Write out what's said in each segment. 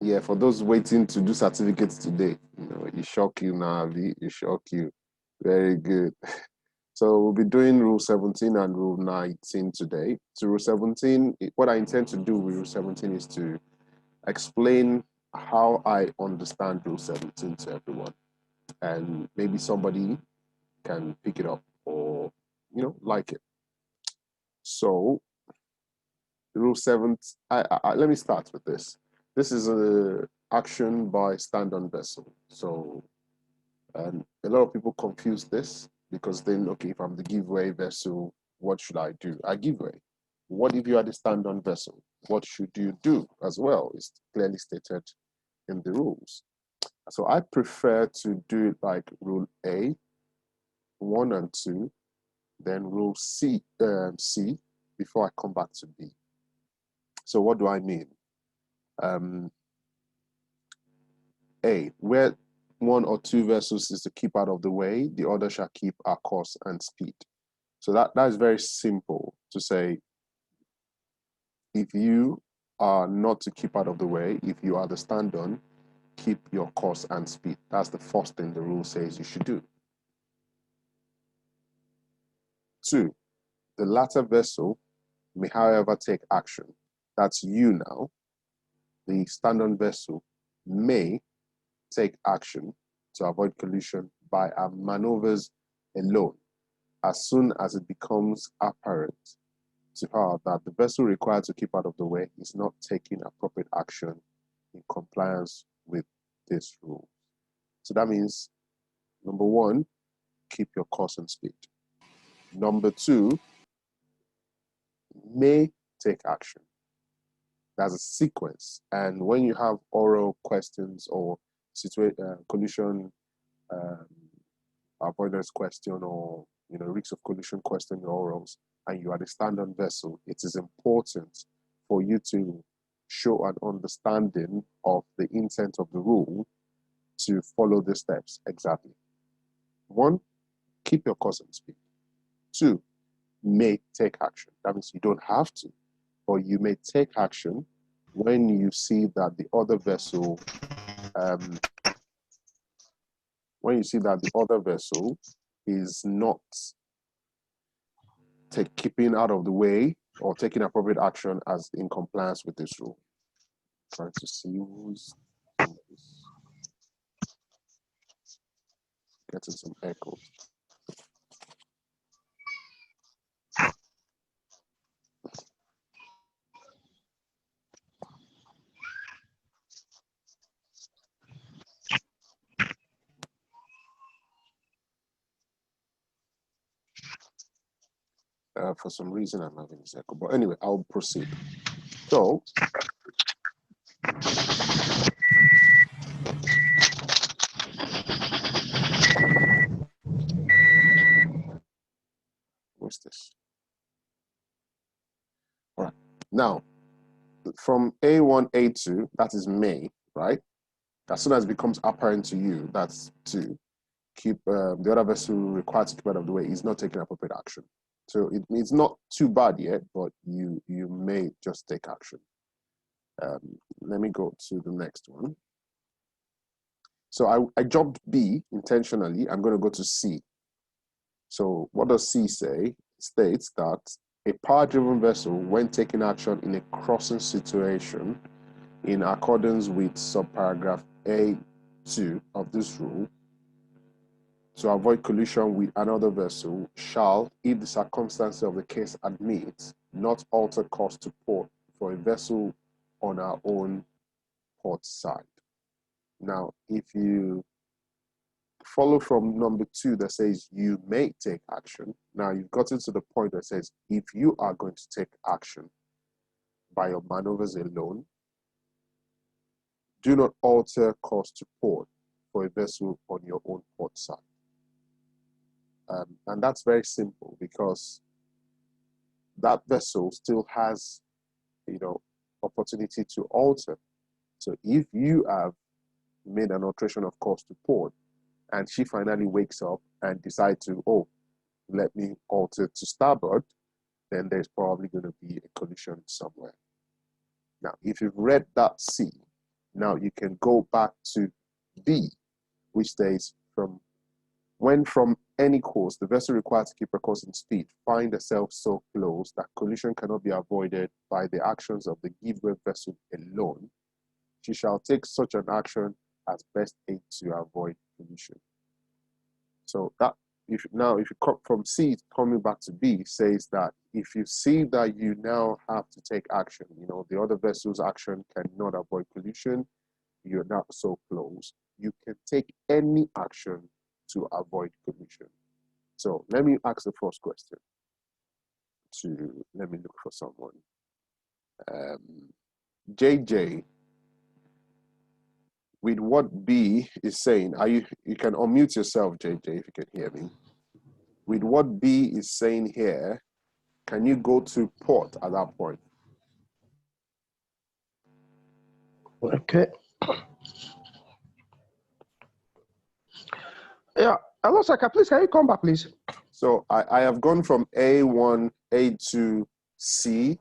Yeah, for those waiting to do certificates today, it shock you now, Avi, it shock you. Very good. So we'll be doing rule 17 and rule 19 today. So rule 17, what I intend to do with rule 17 is to explain how I understand rule 17 to everyone. And maybe somebody can pick it up or, like it. So rule 7, let me start with this. This is a action by stand-on vessel. So a lot of people confuse this because then, okay, if I'm the giveaway vessel, what should I do? I give way. What if you are the stand-on vessel? What should you do as well? It's clearly stated in the rules. So I prefer to do it like rule A, 1 and 2, then rule C, before I come back to B. So what do I mean? A, where one or two vessels is to keep out of the way, the other shall keep our course and speed. So that is very simple to say. If you are not to keep out of the way, if you are the stand-on, keep your course and speed. That's the first thing the rule says you should do. 2, the latter vessel may, however, take action. That's you now. The stand-on vessel may take action to avoid collision by our maneuvers alone, as soon as it becomes apparent to her that the vessel required to keep out of the way is not taking appropriate action in compliance with this rule. So that means, number 1, keep your course and speed. Number 2, may take action. That's a sequence. And when you have oral questions or collision avoidance question or risk of collision question in orals, and you are the stand-on vessel, it is important for you to show an understanding of the intent of the rule to follow the steps exactly. 1, keep your course and speed. 2, may take action. That means you don't have to, but you may take action when you see that the other vessel, is not keeping out of the way or taking appropriate action as in compliance with this rule. Trying to see who's getting some echoes. For some reason, I'm having this echo. But anyway, I'll proceed. So, what's this? All right. Now, from A1, A2, that is may, right? As soon as it becomes apparent to you, that's to keep the other vessel required to keep out of the way is not taking appropriate action. So it's not too bad yet, but you may just take action. Let me go to the next one. So I jumped B intentionally. I'm going to go to C. So what does C say? It states that a power-driven vessel, when taking action in a crossing situation, in accordance with subparagraph A2 of this rule, to avoid collision with another vessel, shall, if the circumstances of the case admit, not alter course to port for a vessel on our own port side. Now, if you follow from number 2 that says you may take action, now you've gotten to the point that says if you are going to take action by your maneuvers alone, do not alter course to port for a vessel on your own port side. And that's very simple because that vessel still has, opportunity to alter. So if you have made an alteration of course to port, and she finally wakes up and decides to, let me alter to starboard, then there's probably going to be a collision somewhere. Now, if you've read that C, Now you can go back to B, which says from any course the vessel required to keep her course in speed find herself so close that collision cannot be avoided by the actions of the given vessel alone, she shall take such an action as best aid to avoid collision. So that if you come from C coming back to B, says that if you see that you now have to take action, the other vessel's action cannot avoid collision, you're not so close, you can take any action to avoid collision. So let me ask the first question. Let me look for someone. JJ, with what B is saying, you can unmute yourself, JJ, if you can hear me. With what B is saying here, can you go to port at that point? Okay. Yeah. Hello, sir. Please, can you come back, please? So I have gone from A1, A2, C,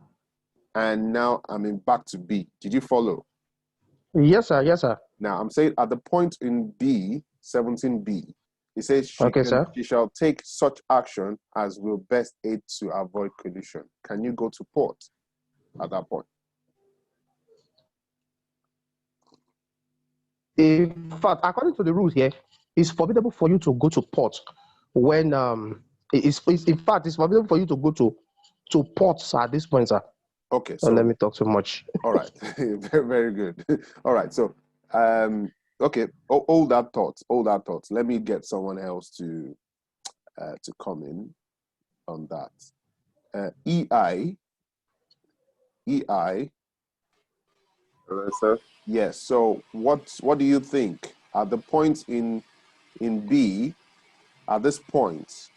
and now I'm back to B. Did you follow? Yes, sir. Yes, sir. Now I'm saying at the point in B, 17B, it says she shall take such action as will best aid to avoid collision. Can you go to port at that point? In fact, according to the rules here, it's forbidden for you to go to port when it's forbidden for you to go to ports at this point, sir. Okay, so let me talk too much. All right, very good. All right, so okay, hold that thought. Let me get someone else to come in on that. EI. Hello, sir. Yes. So what do you think at the point in B? At this point,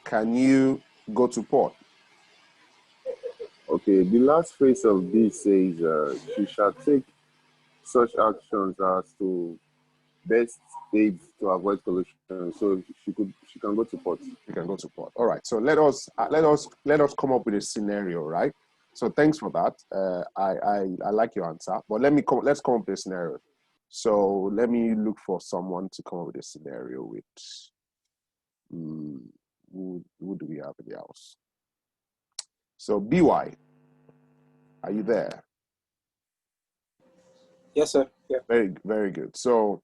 can you go to port? Okay, the last phrase of B says she shall take such actions as to best aid to avoid collision. So she can go to port. You can go to port. All right. So let us come up with a scenario, right? So thanks for that. I like your answer, but let's come up with a scenario. So let me look for someone to come up with a scenario with. Who do we have in the house? So BY, are you there? Yes, sir. Yeah. Very, very good. So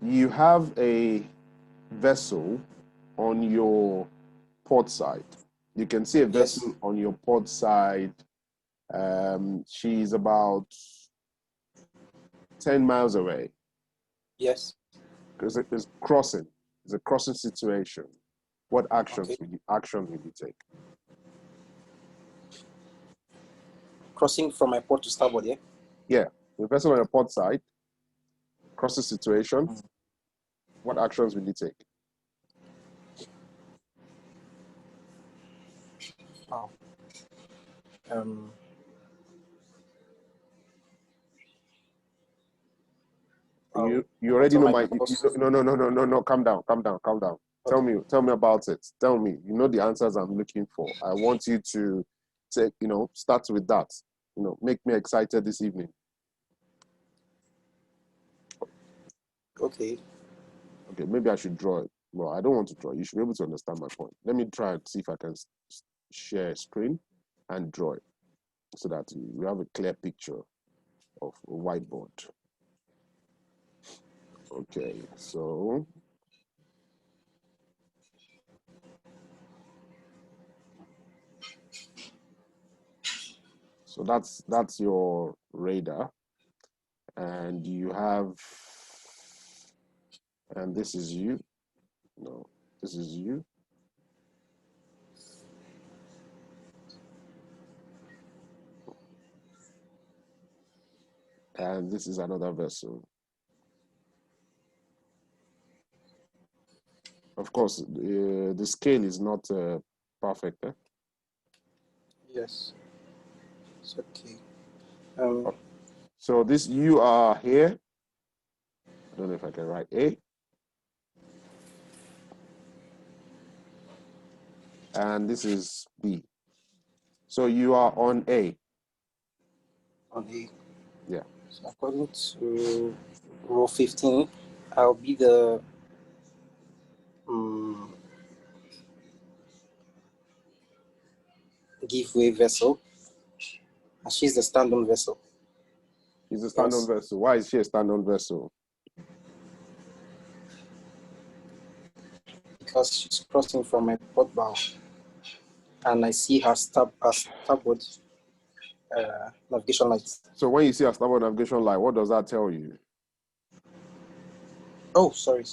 you have a vessel on your port side. You can see a vessel on your port side. She's about 10 miles away. Yes. Because it's crossing. It's a crossing situation. What actions will you take? Crossing from my port to starboard, yeah? Yeah. The vessel on your port side, crossing situation. What actions will you take? Wow. You already know my. No. Calm down. Okay. Tell me about it. Tell me. You know the answers I'm looking for. I want you to take. Start with that. Make me excited this evening. Okay. Okay. Maybe I should draw it. Well, I don't want to draw. You should be able to understand my point. Let me try and see if I can share a screen and draw it so that we have a clear picture of a whiteboard. Okay. So. So that's your radar, and you have, and this is you. No, this is you. And this is another vessel. Of course, the scale is not perfect. Eh? Yes. It's okay. So this you are here. I don't know if I can write A. And this is B. So you are on A. on A. Yeah. So according to rule 15, I'll be the giveaway vessel, and she's the stand-on vessel. She's a stand-on vessel. Why is she a stand-on vessel? Because she's crossing from my port bow, and I see her starboard navigation lights. So when you see a starboard navigation light, what does that tell you? Oh, sorry.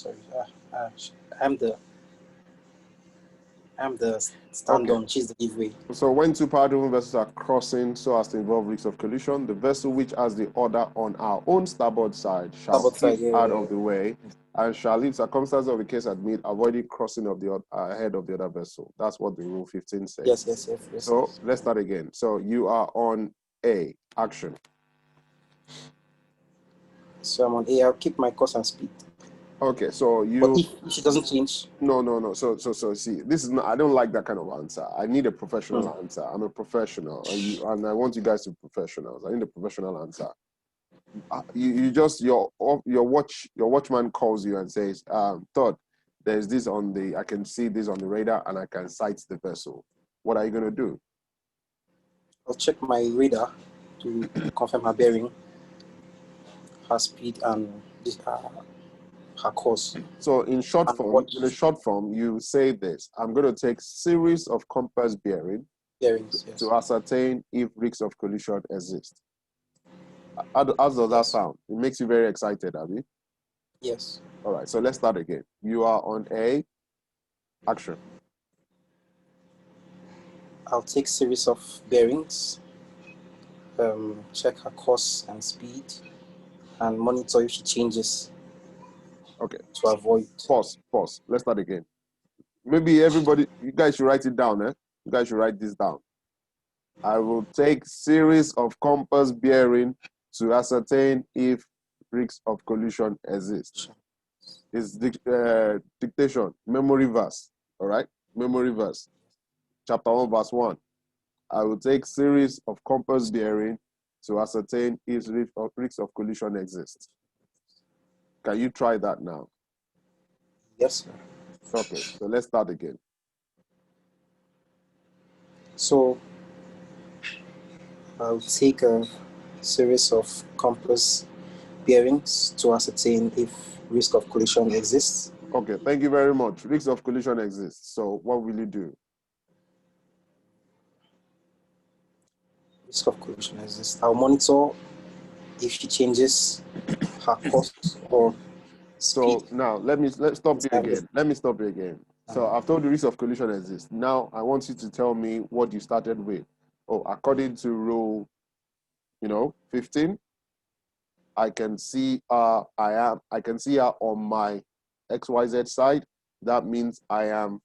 I'm the stand-on. Okay. She's the giveaway. So when two power-driven vessels are crossing so as to involve risks of collision, the vessel which has the order on our own starboard side shall keep out of the way, and shall, if circumstances of the case admit, avoiding crossing of the ahead of the other vessel. That's what the rule 15 says. Yes. So let's start again. So you are on A, action. So I'm on A. I'll keep my course and speed. Okay, so you. But if she doesn't change. No. So see, this is not. I don't like that kind of answer. I need a professional answer. I'm a professional, and I want you guys to be professionals. I need a professional answer. You just your watchman calls you and says, Todd, there's this on the. I can see this on the radar, and I can sight the vessel. What are you gonna do? I'll check my radar to confirm her bearing, her speed, and her course. So in short form, you say this: I'm going to take series of compass bearings, yes, to ascertain if risks of collision exist. How does that sound? It makes you very excited, Abby. Yes. All right. So let's start again. You are on A. Action. I'll take series of bearings, check her course and speed, and monitor if she changes. Okay. To avoid. Pause. Let's start again. Maybe everybody, you guys should write it down, eh? You guys should write this down. I will take series of compass bearing to ascertain if risks of collision exist. It's dictation, memory verse. All right? Memory verse. Chapter 1, verse 1. I will take series of compass bearing to ascertain if risks of collision exist. Can you try that now? Yes, sir. Okay, so let's start again. So I'll take a series of compass bearings to ascertain if risk of collision exists. Okay, thank you very much. Risk of collision exists. So what will you do? Risk of collision exists. I'll monitor if she changes her course or speed. So now let's stop you again. Let me stop you again. So I've told you risk of collision exists. Now I want you to tell me what you started with. Oh, according to rule, 15, I can see I can see her on my XYZ side. That means I am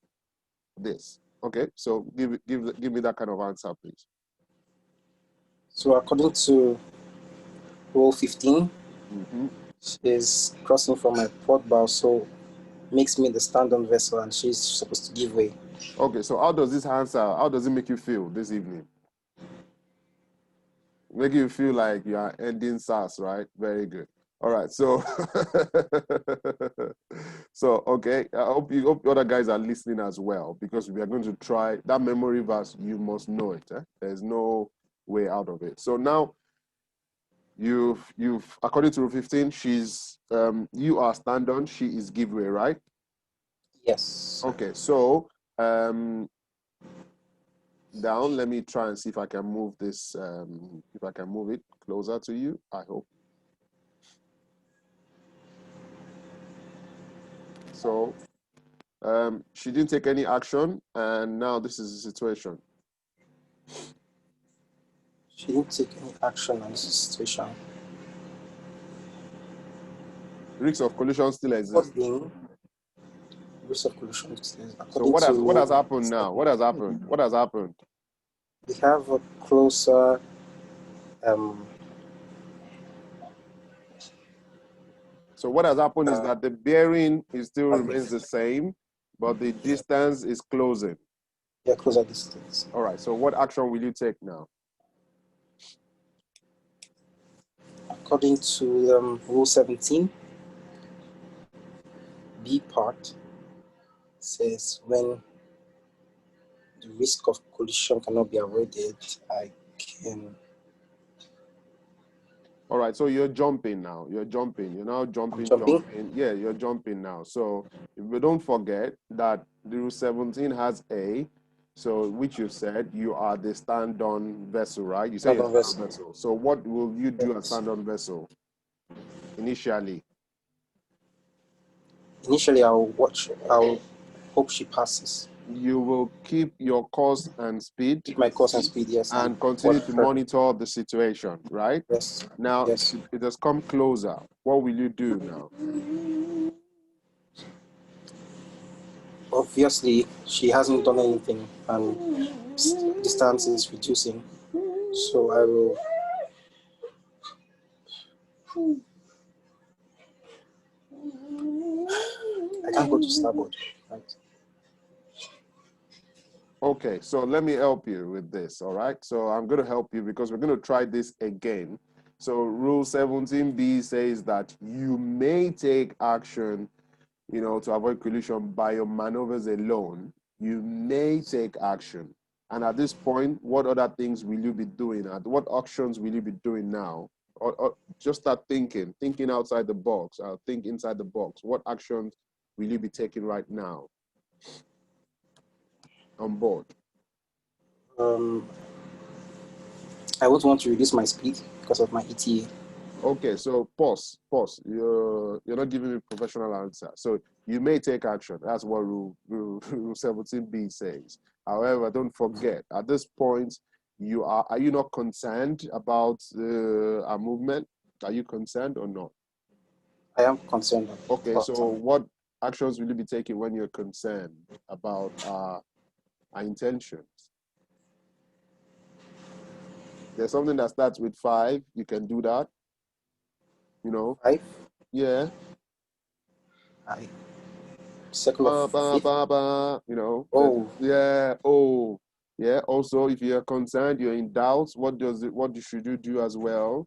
this. Okay, so give me that kind of answer, please. So according to rule 15, is crossing from my port bow, so makes me the stand-on vessel, and she's supposed to give way. Okay, so how does it make you feel this evening? Make you feel like you are ending SAS, right? Very good. All right, so okay. I hope other guys are listening as well, because we are going to try that memory verse. You must know it. There's no way out of it. So now you've according to rule 15, she's you are stand on, she is give way, right? Yes. Okay, so down. Let me try and see if I can move this. If I can move it closer to you, I hope. So she didn't take any action, and now this is the situation. She didn't take any action on this situation. Risks of collision still exist. Risk of collision still exists. So what has happened now? What has happened? What has happened? We have a closer So what has happened is that the bearing still remains the same, but the distance is closing. Yeah, closer distance. All right. So what action will you take now? according to Rule 17, B part says when the risk of collision cannot be avoided, I can. All right, so you're jumping now. You're jumping. You're now jumping, Jumping? Yeah, you're jumping now. So if we don't forget that the Rule 17 has A, so which you said you are the stand-on vessel, right? You say you're Stand-on stand-on vessel. So what will you do as stand-on vessel initially? Initially, I'll hope she passes. You will keep your course and speed. Keep my course and speed, yes. And continue to monitor the situation, right? Yes. Now, yes. it has come closer. What will you do now? Obviously, she hasn't done anything and distance is reducing. So I will. I can't go to starboard, right? Okay, so let me help you with this, all right? So I'm going to help you because we're going to try this again. So Rule 17B says that you may take action, to avoid collision by your maneuvers alone. You may take action. And at this point, what other things will you be doing? What actions will you be doing now? Or just start thinking outside the box. Think inside the box. What actions will you be taking right now on board? I would want to reduce my speed because of my ETA. Okay, so pause. You're not giving me a professional answer. So you may take action. That's what rule 17B says. However, don't forget, at this point, are you not concerned about our movement? Are you concerned or not? I am concerned. Okay, so what actions will you be taking when you're concerned about our intentions? There's something that starts with 5. You can do that. 5? Yeah. Circle of fifth. Oh. Yeah. Oh. Yeah. Also, if you're concerned, you're in doubt, what should you do as well?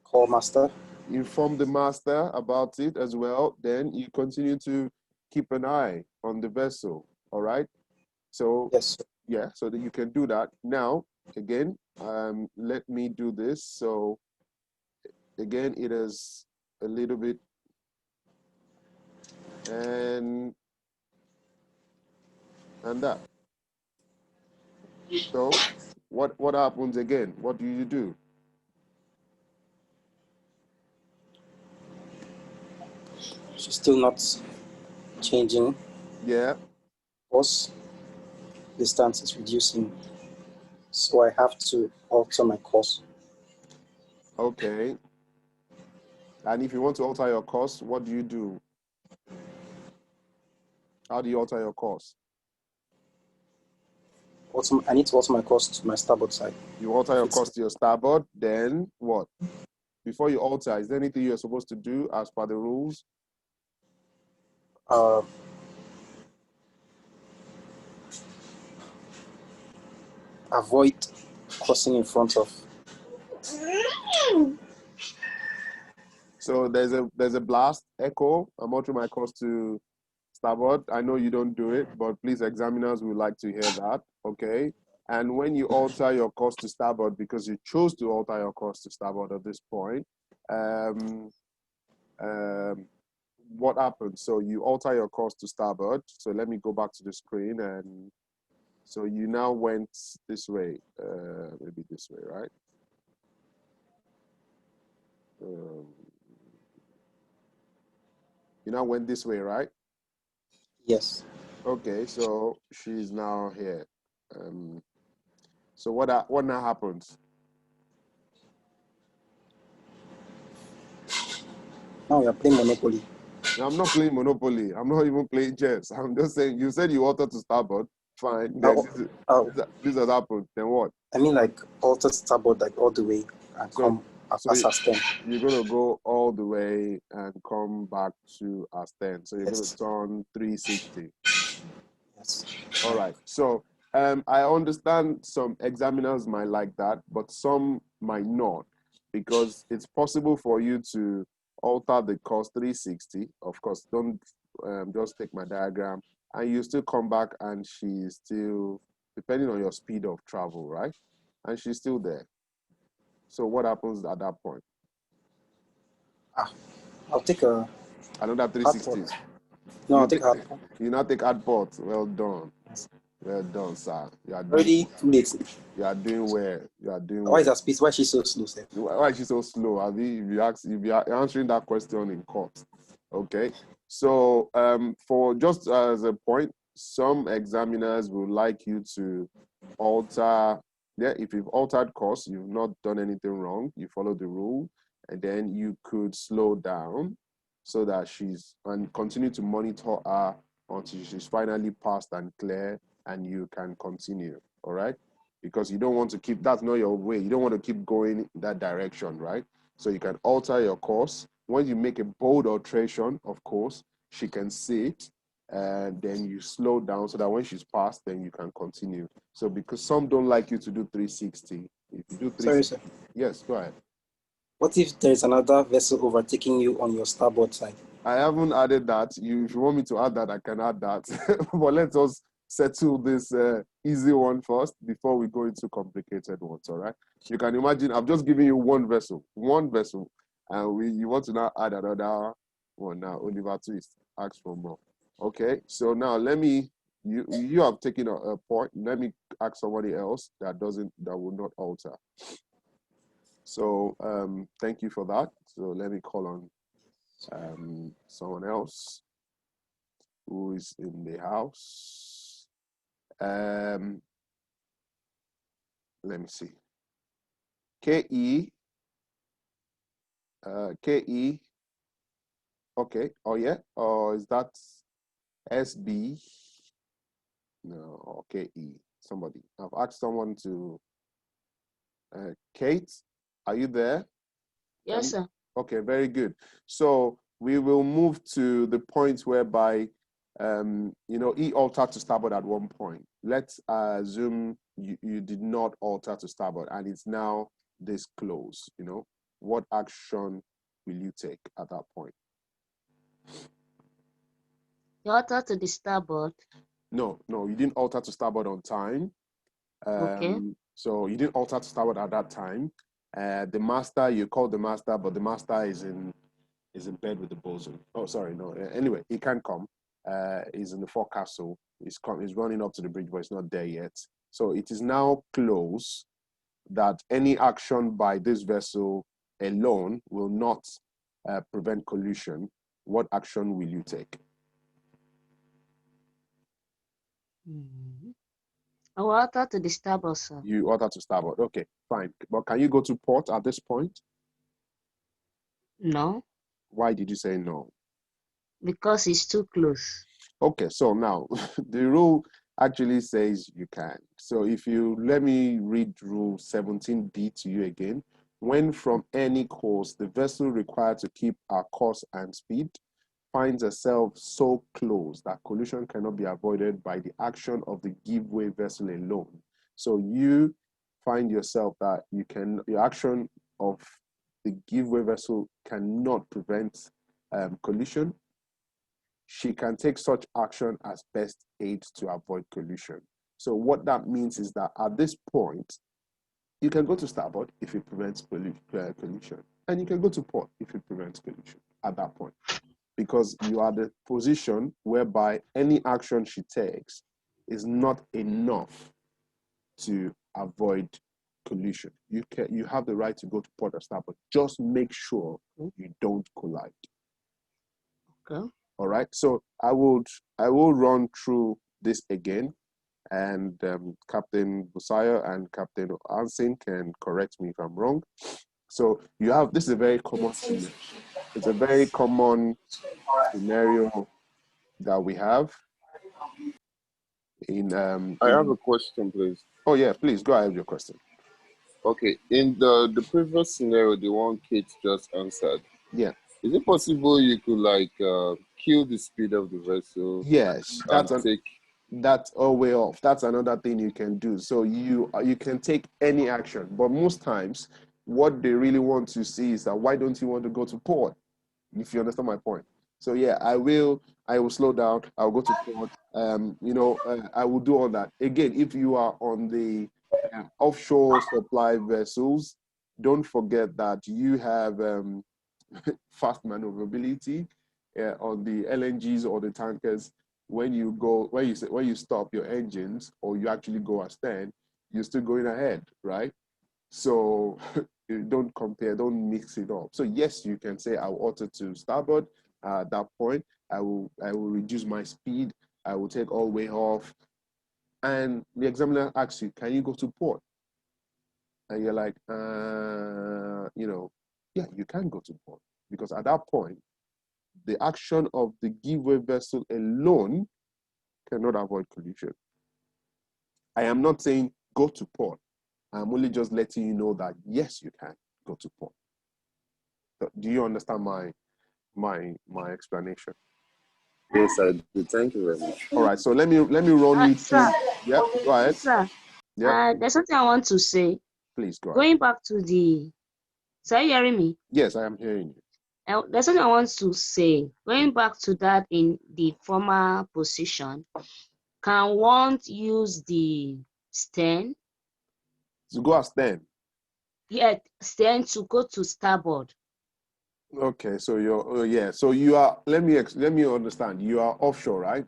Call master. Inform the master about it as well. Then you continue to keep an eye on the vessel. All right. So yes, yeah, so that you can do that. Now, again, let me do this. So again, it is a little bit and that. So what happens again? What do you do? She's still not changing. Yeah. Course distance is reducing. So I have to alter my course. Okay. And if you want to alter your course, what do you do? How do you alter your course? I need to alter my course to my starboard side. You alter your course to your starboard, then what? Before you alter, is there anything you're supposed to do as per the rules? Avoid crossing in front of. So there's a blast echo. I'm altering my course to starboard. I know you don't do it, but please, examiners would like to hear that. Okay. And when you alter your course to starboard, because you chose to alter your course to starboard at this point, what happens? So you alter your course to starboard. So let me go back to the screen, and so you now went this way, maybe this way, right? You now went this way, right? Yes. Okay, so she's now here. So what now happens? Now we are playing Monopoly. Now, I'm not playing Monopoly. I'm not even playing chess. I'm just saying, you said you altered to starboard. Fine. Then this has happened. Then what? I mean, like, alter starboard, like, all the way and come as astern. You're going to go all the way and come back to astern. So you're going to turn 360. Yes. All right. So I understand some examiners might like that, but some might not. because it's possible for you to alter the course 360. Of course, don't just take my diagram, and you still come back and she's still, depending on your speed of travel, right? And she's still there. So what happens at that point? I'll take a Another 360. No, I'll take a hard port. You not take hard port. Well done. Well done, sir. You are doing, Already too late. you are doing well. You are doing Why well. is that speed? Why is she so slow, sir? Why is she so slow? I mean, if you are answering that question in court. Okay. So for just as a point, some examiners would like you to alter. Yeah, if you've altered course, you've not done anything wrong. You follow the rule, and then you could slow down so that and continue to monitor her until she's finally passed and clear, and you can continue. All right. Because you don't want to keep, that's not your way. You don't want to keep going in that direction, right? So you can alter your course. When you make a bold alteration, of course, she can see it, and then you slow down so that when she's passed, then you can continue. So because some don't like you to do 360. If you do 360, Sorry, sir. Yes, go ahead. What if there is another vessel overtaking you on your starboard side? I haven't added that. If you want me to add that, I can add that. But let us settle this easy one first before we go into complicated ones, all right? You can imagine, I've just given you one vessel, and you want to now add another one now. Oliver Twist, ask for more. Okay, so now you have taken a point. Let me ask somebody else that will not alter. So thank you for that. So let me call on someone else who is in the house. Let me see. KE. KE. Okay. Oh yeah. Or is that SB? No. Or KE. Somebody. I've asked someone to. Kate, are you there? Yes, sir. Okay. Very good. So we will move to the point whereby he altered to starboard at one point. Let's assume you did not alter to starboard and it's now this close, what action will you take at that point? You alter to the starboard. No, you didn't alter to starboard on time. Okay. So you didn't alter to starboard at that time. The master, you called the master, but the master is in bed with the bosun. Oh, sorry, no. Anyway, he can't come. He's in the forecastle. He's running up to the bridge, but it's not there yet. So it is now close that any action by this vessel alone will not prevent collision. What action will you take? I will alter to the starboard, sir. You alter to starboard. Okay, fine. But can you go to port at this point? No. Why did you say no? Because it's too close. Okay, so now the rule actually says you can. So if you let me read rule 17b to you again. When from any course the vessel required to keep her course and speed finds herself so close that collision cannot be avoided by the action of the give-way vessel alone. So you find yourself that your action of the give-way vessel cannot prevent collision. She can take such action as best aid to avoid collision. So what that means is that at this point, you can go to starboard if it prevents collision, and you can go to port if it prevents collision at that point, because you are the position whereby any action she takes is not enough to avoid collision. You have the right to go to port or starboard. Just make sure you don't collide. Okay. All right. So I will run through this again, and Captain Busayo and Captain Ansin can correct me if I'm wrong. So this is a very common scenario. It's a very common scenario that we have in I have a question, please. Oh yeah, please go ahead with your question. Okay, in the previous scenario, the one Kate just answered. Yeah. Is it possible you could kill the speed of the vessel? Yes, that's a way off. That's another thing you can do. So you can take any action, but most times what they really want to see is that why don't you want to go to port? If you understand my point. So yeah, I will slow down. I'll go to port. I will do all that. Again, if you are on the offshore supply vessels, don't forget that you have fast maneuverability on the LNGs or the tankers. When you stop your engines or you actually go astern, you're still going ahead, right? So don't compare, don't mix it up. So yes, you can say I will alter to starboard. At that point, I will reduce my speed. I will take all way off. And the examiner asks you, can you go to port? And you're like, yeah, you can go to port. Because at that point, the action of the giveaway vessel alone cannot avoid collision. I am not saying go to port. I'm only just letting you know that yes, you can go to port. So do you understand my explanation? Yes, I do. Thank you very much. All right. So let me run you through. Sir, Yeah. Go ahead. sir, Yeah. there's something I want to say. Please go ahead. Going back to the, sir, you hearing me? Yes, I am hearing you. There's something I want to say. Going back to that in the former position, can one use the stern? To go astern. Yeah, stern to go to starboard. Okay, so you're so you are. Let me understand. You are offshore, right?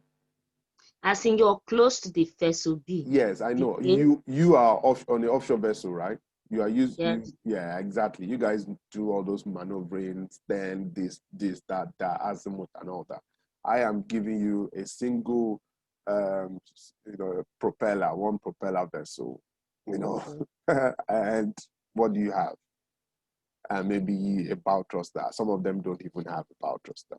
As in you're close to the vessel B. Yes, I know. Okay. You are off on the offshore vessel, right? You are Yes. yeah, exactly. You guys do all those maneuverings, then this, that, azimuth, and all that. I am giving you a single, propeller, one propeller vessel, and what do you have? And maybe a bow thruster. Some of them don't even have a bow thruster.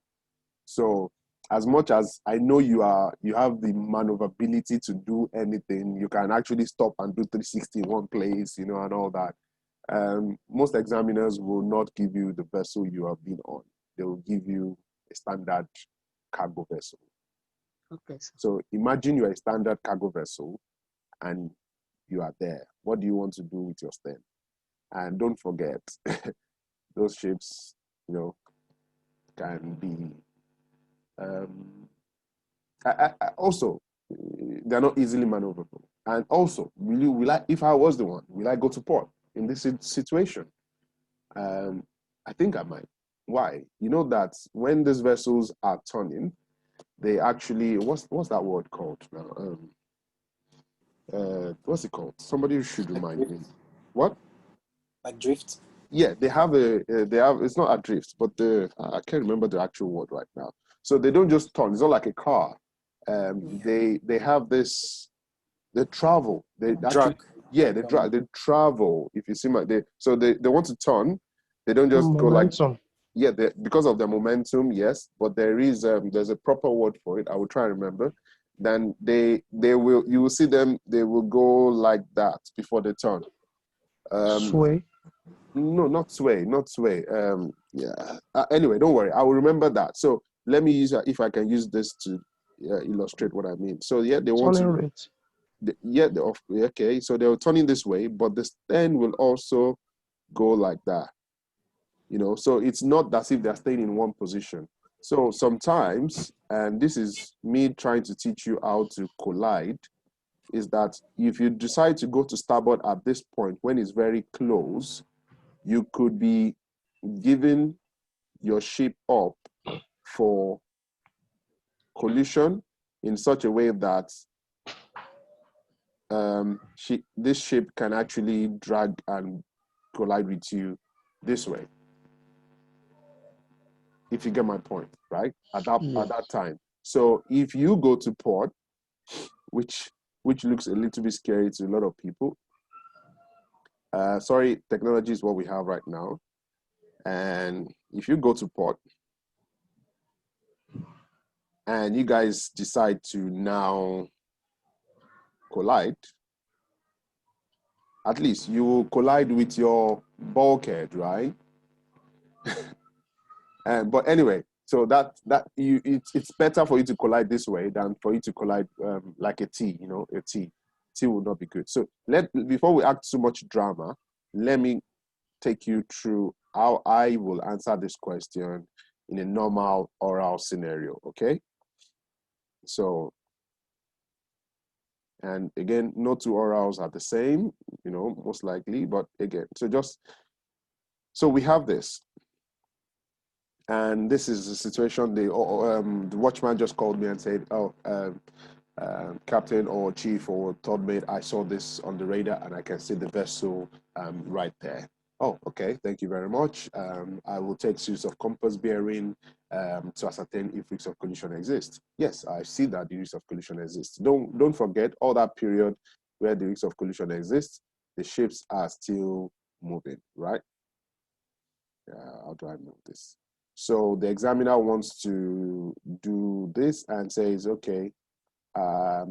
So as much as I know you have the maneuverability to do anything, you can actually stop and do 360 in one place, and all that. Most examiners will not give you the vessel you have been on. They will give you a standard cargo vessel. Okay, sir. So imagine you're a standard cargo vessel and you are there. What do you want to do with your stern? And don't forget, those ships, can be also, they're not easily maneuverable. And also, if I was the one, will I go to port in this situation? I think I might. Why? You know that when these vessels are turning, they actually, what's that word called now? What's it called? Somebody should remind me. What? Like drift? Yeah, they have it's not a drift, but I can't remember the actual word right now. So they don't just turn. It's not like a car. They have this. They travel. They actually, they drive. They travel. If you see they want to turn. They don't just Momentum. go like because of the momentum. Yes, but there's a proper word for it. I will try and remember. Then you will see them. They will go like that before they turn. Sway. No, not sway. Anyway, don't worry. I will remember that. So let me use if I can use this to illustrate what I mean. So they want Turning to. rate. Okay. So they're turning this way, but the stern will also go like that. So it's not as if they're staying in one position. So sometimes, and this is me trying to teach you how to collide, is that if you decide to go to starboard at this point when it's very close, you could be giving your ship up for collision in such a way that this ship can actually drag and collide with you this way. If you get my point, right? At that time. So if you go to port, which looks a little bit scary to a lot of people. Sorry, technology is what we have right now. And if you go to port and you guys decide to now collide, at least you will collide with your bulkhead, right? But anyway, so it's better for you to collide this way than for you to collide like a T, a T. T will not be good. So before we act too much drama, let me take you through how I will answer this question in a normal oral scenario, okay? So, and again, no two orals are the same, you know, most likely, but again, so we have this. And this is a situation, the watchman just called me and said, oh, captain or chief or third mate, I saw this on the radar and I can see the vessel right there. Oh, okay, thank you very much. I will take use of compass bearing to ascertain if risks of collision exist. Yes, I see that the risk of collision exists. Don't forget all that period where the risk of collision exists, the ships are still moving, right? How do I move this? So the examiner wants to do this and says, okay, at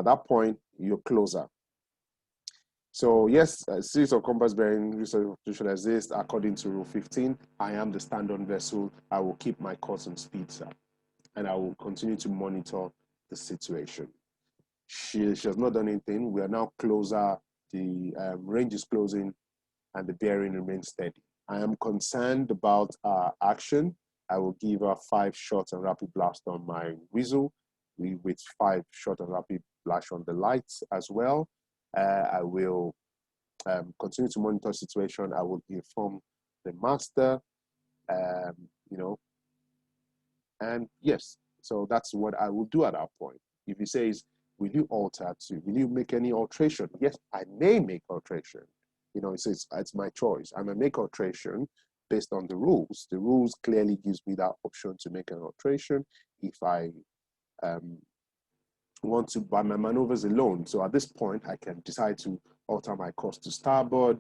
that point, you're closer. So yes, a series of compass bearing research should exist according to Rule 15. I am the stand-on vessel. I will keep my course and speed, sir, and I will continue to monitor the situation. She has not done anything. We are now closer. The range is closing, and the bearing remains steady. I am concerned about action. I will give her 5 shots and rapid blast on my whistle, with 5 short and rapid flash on the lights as well. I will continue to monitor the situation. I will inform the master, you know, and yes, so that's what I will do at that point. If he says, will you alter to, will you make any alteration? Yes, I may make alteration. You know, it says it's my choice. I may make alteration based on the rules. The rules clearly gives me that option to make an alteration if I want to, by my maneuvers alone. So at this point, I can decide to alter my course to starboard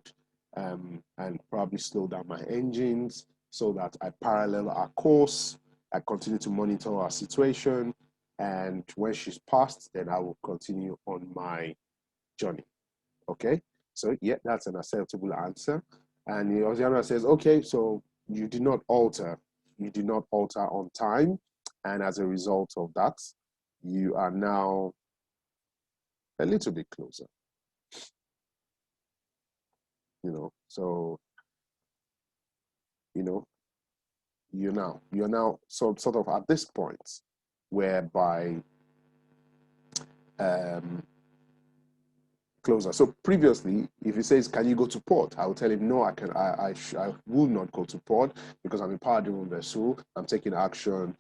and probably slow down my engines so that I parallel our course. I continue to monitor our situation. And when she's passed, then I will continue on my journey. Okay? So yeah, that's an acceptable answer. And the examiner says, okay, so you did not alter. You did not alter on time. And as a result of that, you are now a little bit closer. You know, so, you know, you're now sort of at this point whereby closer. So previously, if he says, can you go to port? I will tell him, no, I will not go to port because I'm a power-driven vessel. I'm taking action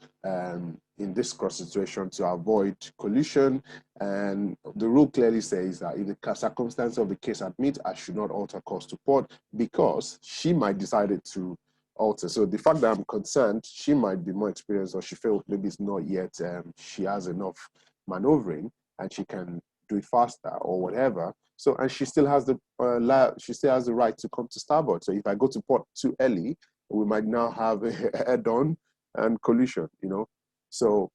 in this cross situation to avoid collision. And the rule clearly says that if the circumstance of the case admit, I should not alter course to port because she might decide to alter. So the fact that I'm concerned, she might be more experienced or she felt maybe it's not yet, she has enough maneuvering and she can do it faster or whatever. So, and she still has the right to come to starboard. So if I go to port too early, we might now have a head-on and collision, you know. So,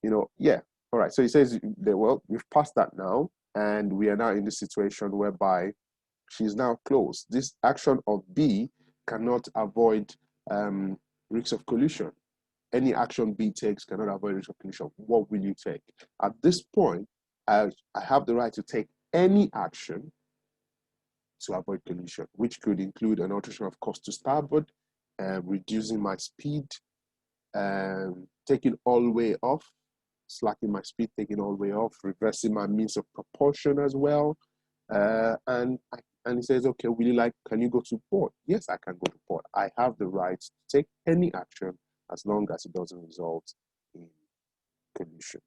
you know, yeah. All right. So he says that, well, we've passed that now, and we are now in this situation whereby she's now close. This action of B cannot avoid risks of collision. Any action B takes cannot avoid risk of collision. What will you take? At this point, I have the right to take any action to avoid collision, which could include an alteration of course to starboard, reducing my speed, taking all the way off, slacking my speed, taking all the way off, reversing my means of propulsion as well. And he says, okay, can you go to port? Yes, I can go to port. I have the right to take any action as long as it doesn't result in collision.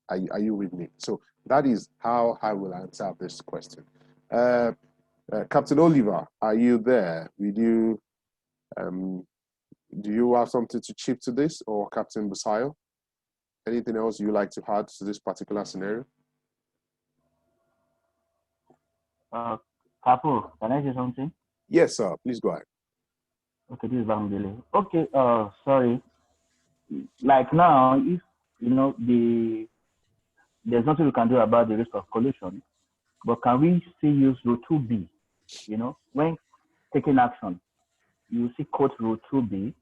Are you with me? So that is how I will answer this question. Captain Oliver, are you there? Do you have something to chip to this, or Captain Busayo? Anything else you like to add to this particular scenario? Capo, can I say something? Yes, sir. Please go ahead. Okay, this is Bangele. Okay, sorry. Like now, if you know there's nothing we can do about the risk of collision, but can we still use Rule 2B? You know, when taking action, you see quote Rule 2B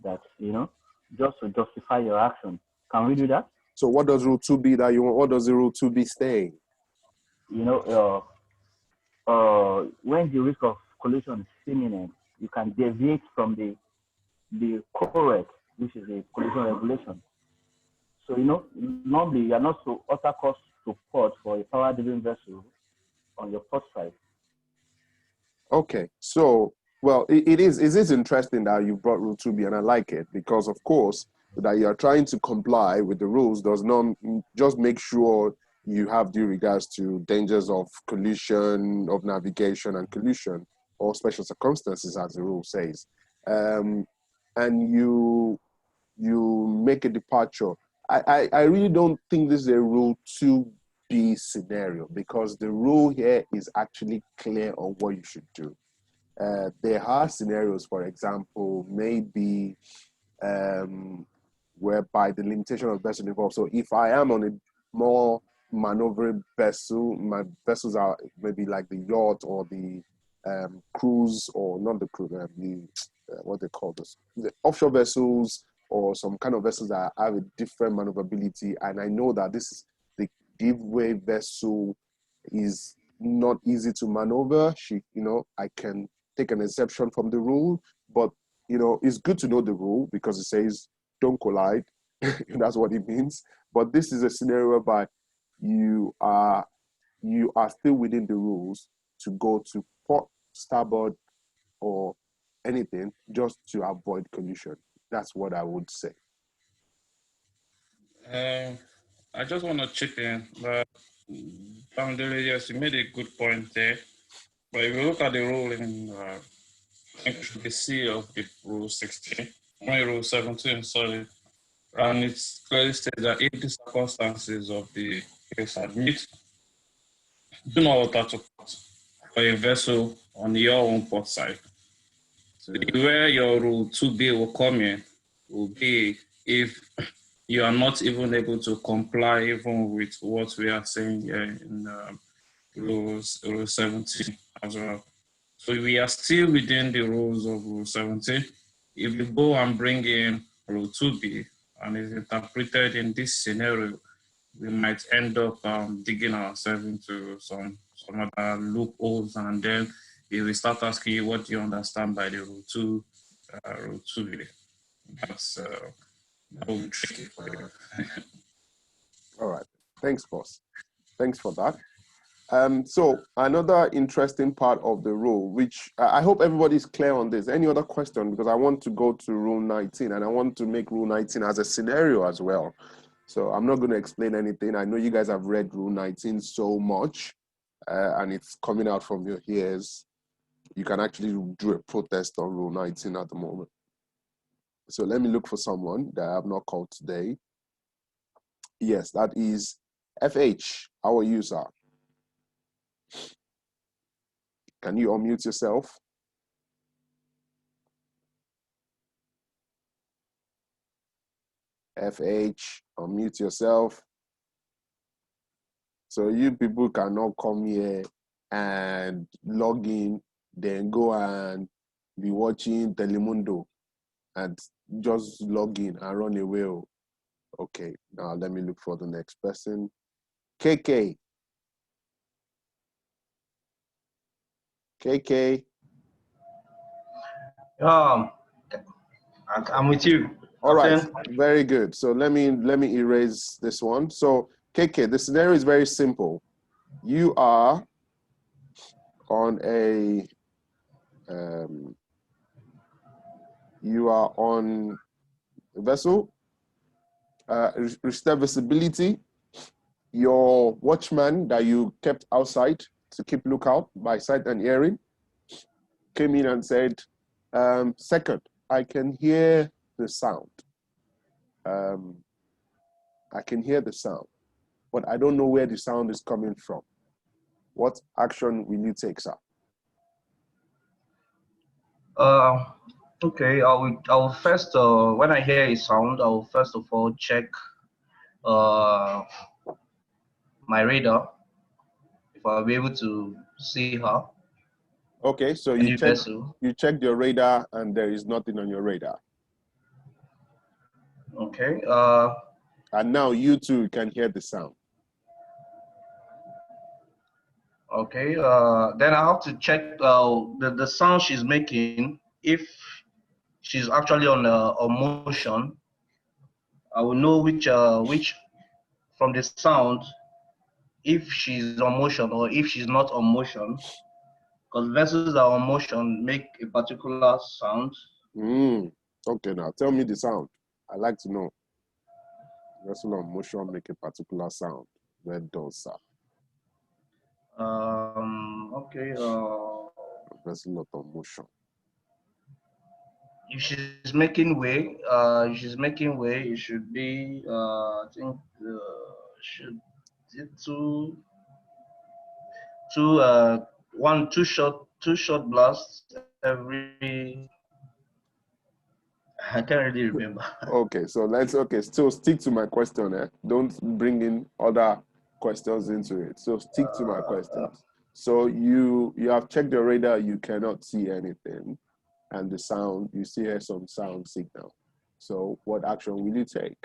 that, you know, just to justify your action. Can we do that? So what does Rule 2B that you want? What does the Rule 2B say? You know, when the risk of collision is imminent, you can deviate from the correct, which is a collision regulation. So, normally you're not to utter cost to port for a power-driven vessel on your port side. Okay, so, well, it is interesting that you brought Rule 2B, and I like it because, of course, that you are trying to comply with the rules does not just make sure you have due regards to dangers of collision, of navigation and collision, or special circumstances, as the rule says. And you make a departure. I really don't think this is a Rule 2B scenario because the rule here is actually clear on what you should do. There are scenarios, for example, maybe whereby the limitation of vessel involved. So if I am on a more maneuvering vessel, my vessels are maybe like the yacht or the cruise, or not the cruise, what they call this, the offshore vessels, or some kind of vessels that have a different maneuverability. And I know that this is the giveaway vessel is not easy to maneuver. I can take an exception from the rule, but it's good to know the rule because it says don't collide. That's what it means. But this is a scenario whereby you are still within the rules to go to port, starboard, or anything just to avoid collision. That's what I would say. I just want to chip in that, yes, you made a good point there. But if you look at the rule in, I think it should be C of the Rule 16, Rule 17, sorry, and it's clearly stated that if the circumstances of the case admit, do not alter to port for a vessel on your own port side. So where your Rule 2B will come in will be if you are not even able to comply even with what we are saying here in Rule 17 as well. So we are still within the rules of Rule 17. If you go and bring in Rule 2B and it's interpreted in this scenario, we might end up digging ourselves into some other loopholes, and then if we start asking you what do you understand by the Rule 2B, that will be tricky for you. All right. Thanks, boss. Thanks for that. So another interesting part of the rule, which I hope everybody's clear on this. Any other question? Because I want to go to Rule 19 and I want to make Rule 19 as a scenario as well. So I'm not going to explain anything. I know you guys have read Rule 19 so much and it's coming out from your ears. You can actually do a protest on Rule 19 at the moment. So let me look for someone that I have not called today. Yes, that is FH. How are you, sir? Can you unmute yourself? FH, unmute yourself. So you people cannot come here and log in, then go and be watching Telemundo and just log in and run away. Okay, now let me look for the next person. KK. KK. I'm with you. All right, very good. So let me erase this one. So KK, the scenario is very simple. You are on a vessel, restricted visibility. Your watchman that you kept outside to keep lookout by sight and hearing came in and said, second, I can hear the sound. I can hear the sound, but I don't know where the sound is coming from. What action will you take, sir? Okay, I will first, when I hear a sound, I will first of all check my radar if I'll be able to see her. Okay, so you checked your radar and there is nothing on your radar. Okay. And now you too can hear the sound. Okay. Then I have to check the sound she's making. If she's actually on motion, I will know which from the sound if she's on motion or if she's not on motion. Because vessels that are on motion make a particular sound. Okay, now tell me the sound. I like to know. Vessel on motion make a particular sound. Where does that? Okay. Vessel on motion. If she's making way, it should be I think should it two short blasts every. I can't really remember. Okay, so still stick to my question. Don't bring in other questions into it. So stick to my questions. So you have checked the radar, you cannot see anything, and the sound, you still hear some sound signal. So what action will you take?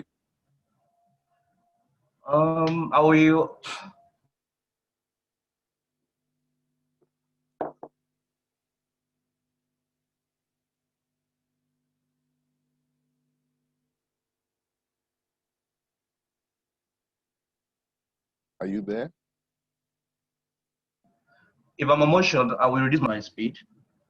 I will. Are you there? If I'm on motion, I will reduce my speed.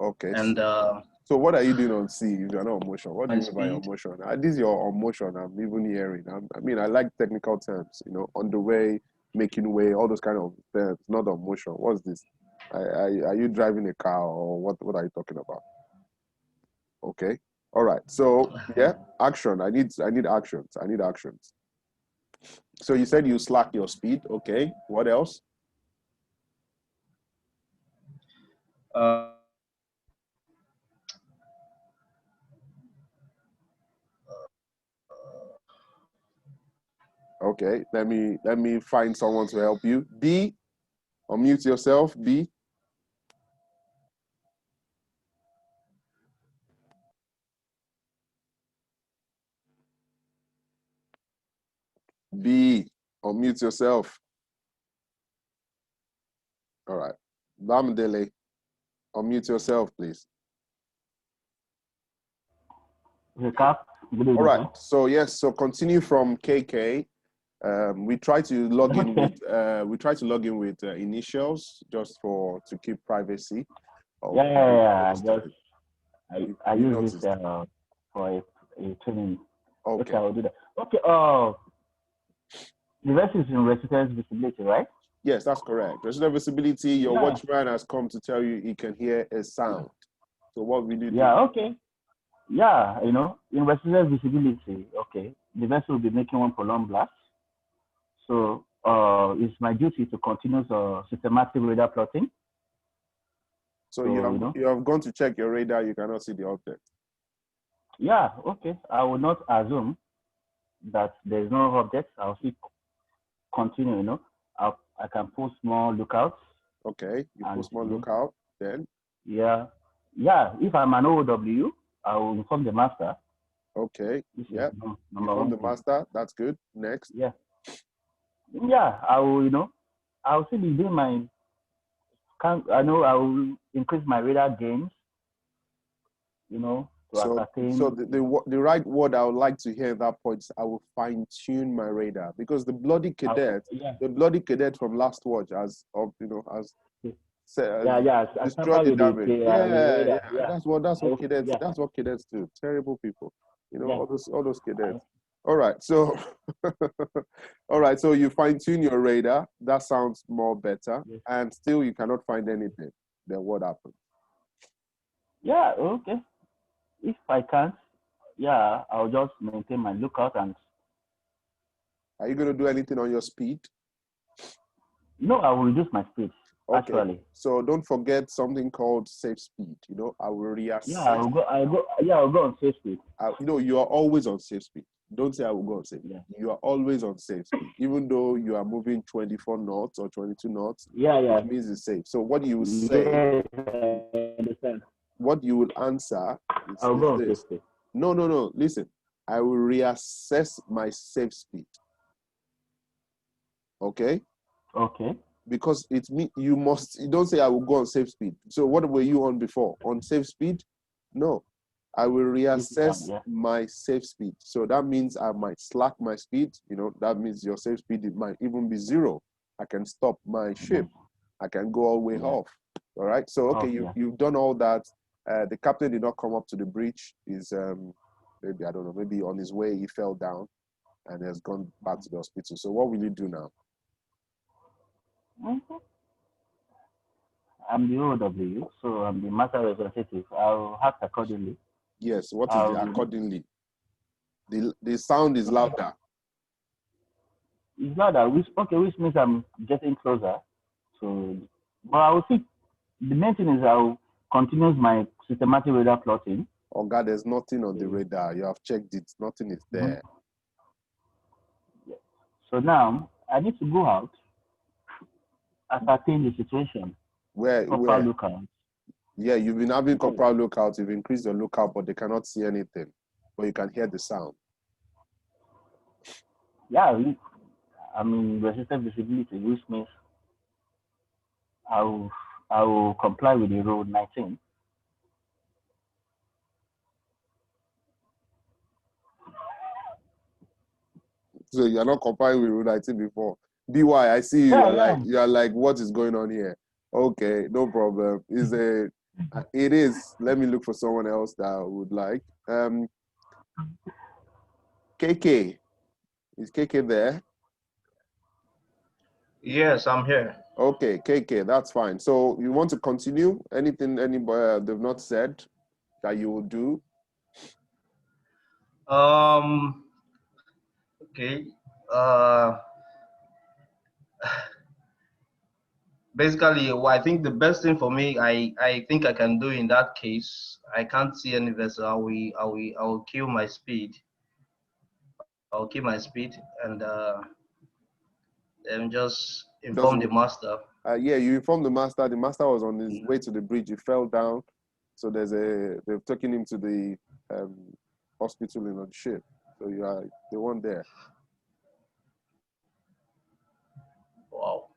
Okay. And so what are you doing on C if you're not on motion? What do you mean by speed. on motion? This is your on motion I'm even hearing. I mean, I like technical terms, on the way, making way, all those kind of terms, not on motion. What's this? Are you driving a car or what are you talking about? Okay. All right. So yeah, action. I need actions. I need actions. So you said you slack your speed. Okay. What else? Okay. Let me find someone to help you. B, unmute yourself. B. B, unmute yourself. All right. Bamdele, unmute yourself, please. Okay, Capt. All right. So yes. So continue from KK. We try to log in with initials just to keep privacy. I use this for a training. Okay, I'll do that. Okay. The rest is in residence visibility, right? Yes, that's correct. Resident visibility. Your watchman has come to tell you he can hear a sound. So what will you do? Okay. Yeah, in resident visibility, okay, the vessel will be making one prolonged blast. So it's my duty to continue systematic radar plotting. So you have gone to check your radar, you cannot see the object. Yeah, okay. I will not assume that there is no object. I'll still continue, I can post more lookouts. Okay, you post more lookout, then? Yeah, if I'm an OW, I will inform the master. Okay, yeah, inform the master, that's good. Next. Yeah, I will, I'll still be doing I will increase my radar gains, to ascertain. So the right word I would like to hear at that point is I will fine tune my radar, because the bloody cadet, from last watch has destroyed the damage. That's what cadets. That's what cadets do. Terrible people. All those cadets. All right. So all right. So you fine tune your radar. That sounds more better, and still you cannot find anything. Then what happens? Yeah. Okay. If I can't, I'll just maintain my lookout. And are you going to do anything on your speed? No, I will reduce my speed. Okay. Actually. So don't forget something called safe speed. I will reassess. Yeah, I'll go on safe speed. You are always on safe speed. Don't say I will go on safe. Yeah. You are always on safe speed, even though you are moving 24 knots or 22 knots. Yeah. It means it's safe. So what you will say? Yes, I understand. What you will answer is I'll go on safe speed. No. Listen, I will reassess my safe speed. Okay. Okay. because it's me. You don't say I will go on safe speed. So what were you on before? On safe speed? No, I will reassess my safe speed. So that means I might slack my speed. You know, that means your safe speed, it might even be 0. I can stop my ship. I can go all the way off. All right. So okay, you've done all that. The captain did not come up to the bridge. He's maybe, I don't know, maybe on his way he fell down and has gone back to the hospital. So what will you do now? I'm the OW, so I'm the master representative. I'll act accordingly. Yes, what is the accordingly? The sound is louder. It's louder, which means I'm getting closer. So, but I will see. The main thing is I'll continue my systematic radar plotting. Oh God, there's nothing on the radar. You have checked it. Nothing is there. So now I need to go out, ascertain the situation. Where? Lookout. Yeah, you've been having corporal lookouts. You've increased your lookout, but they cannot see anything. But you can hear the sound. Yeah, I mean resistant visibility, which means I will comply with the rule 19. So you're not complying with rule 19 before. BY, I see you. You're like, what is going on here? Okay, no problem. It is. Let me look for someone else that I would like. KK. Is KK there? Yes, I'm here. Okay, KK, that's fine. So you want to continue? Anything anybody they've not said that you will do? Okay. Basically, I think the best thing for me, I think I can do in that case, I can't see any vessel. I will kill my speed. I'll keep my speed and just inform the master. Yeah, you inform the master. The master was on his way to the bridge. He fell down. So they've taken him to the hospital in on ship. So you are the one there. Wow.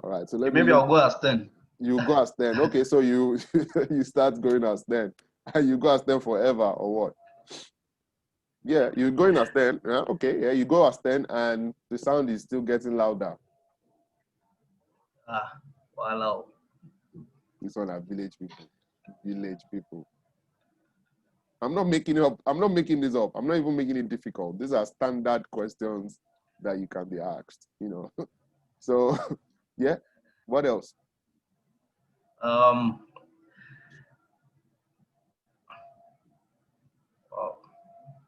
All right. So maybe I'll go as 10. You go as 10. Okay, so you you start going as 10. And you go as 10 forever or what? Yeah, you're going as 10. Yeah, okay, yeah, you go as 10 and the sound is still getting louder. Wow. This one are village people. Village people. I'm not making it up. I'm not making this up. I'm not even making it difficult. These are standard questions that you can be asked, you know. So, yeah. What else?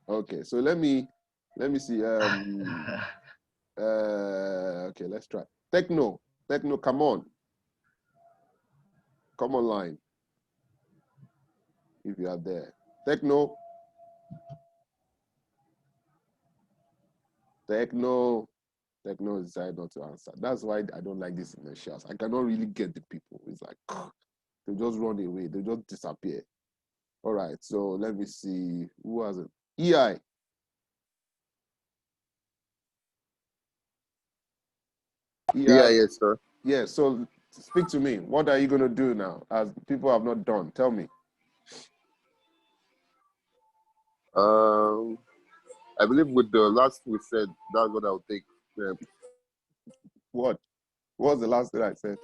Okay, so let me see. Okay, let's try. Techno, come on line. If you are there, Techno decided not to answer. That's why I don't like this in the shows. I cannot really get the people. It's like they just run away. They just disappear. All right, so let me see who has it. EI. Yeah, yes, sir. Yeah, so speak to me. What are you going to do now as people have not done? Tell me. I believe with the last we said, that's what I'll take. What was the last thing I said?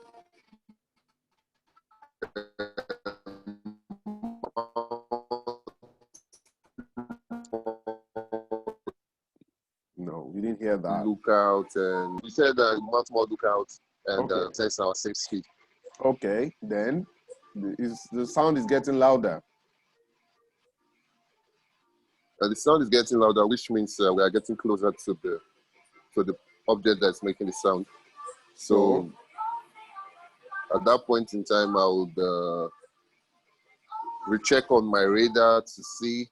No, we didn't hear that. Lookout, and we said much more lookout and test our safe speed. Okay, then the sound is getting louder. The sound is getting louder, which means we are getting closer to the object that's making the sound. So at that point in time, I would recheck on my radar to see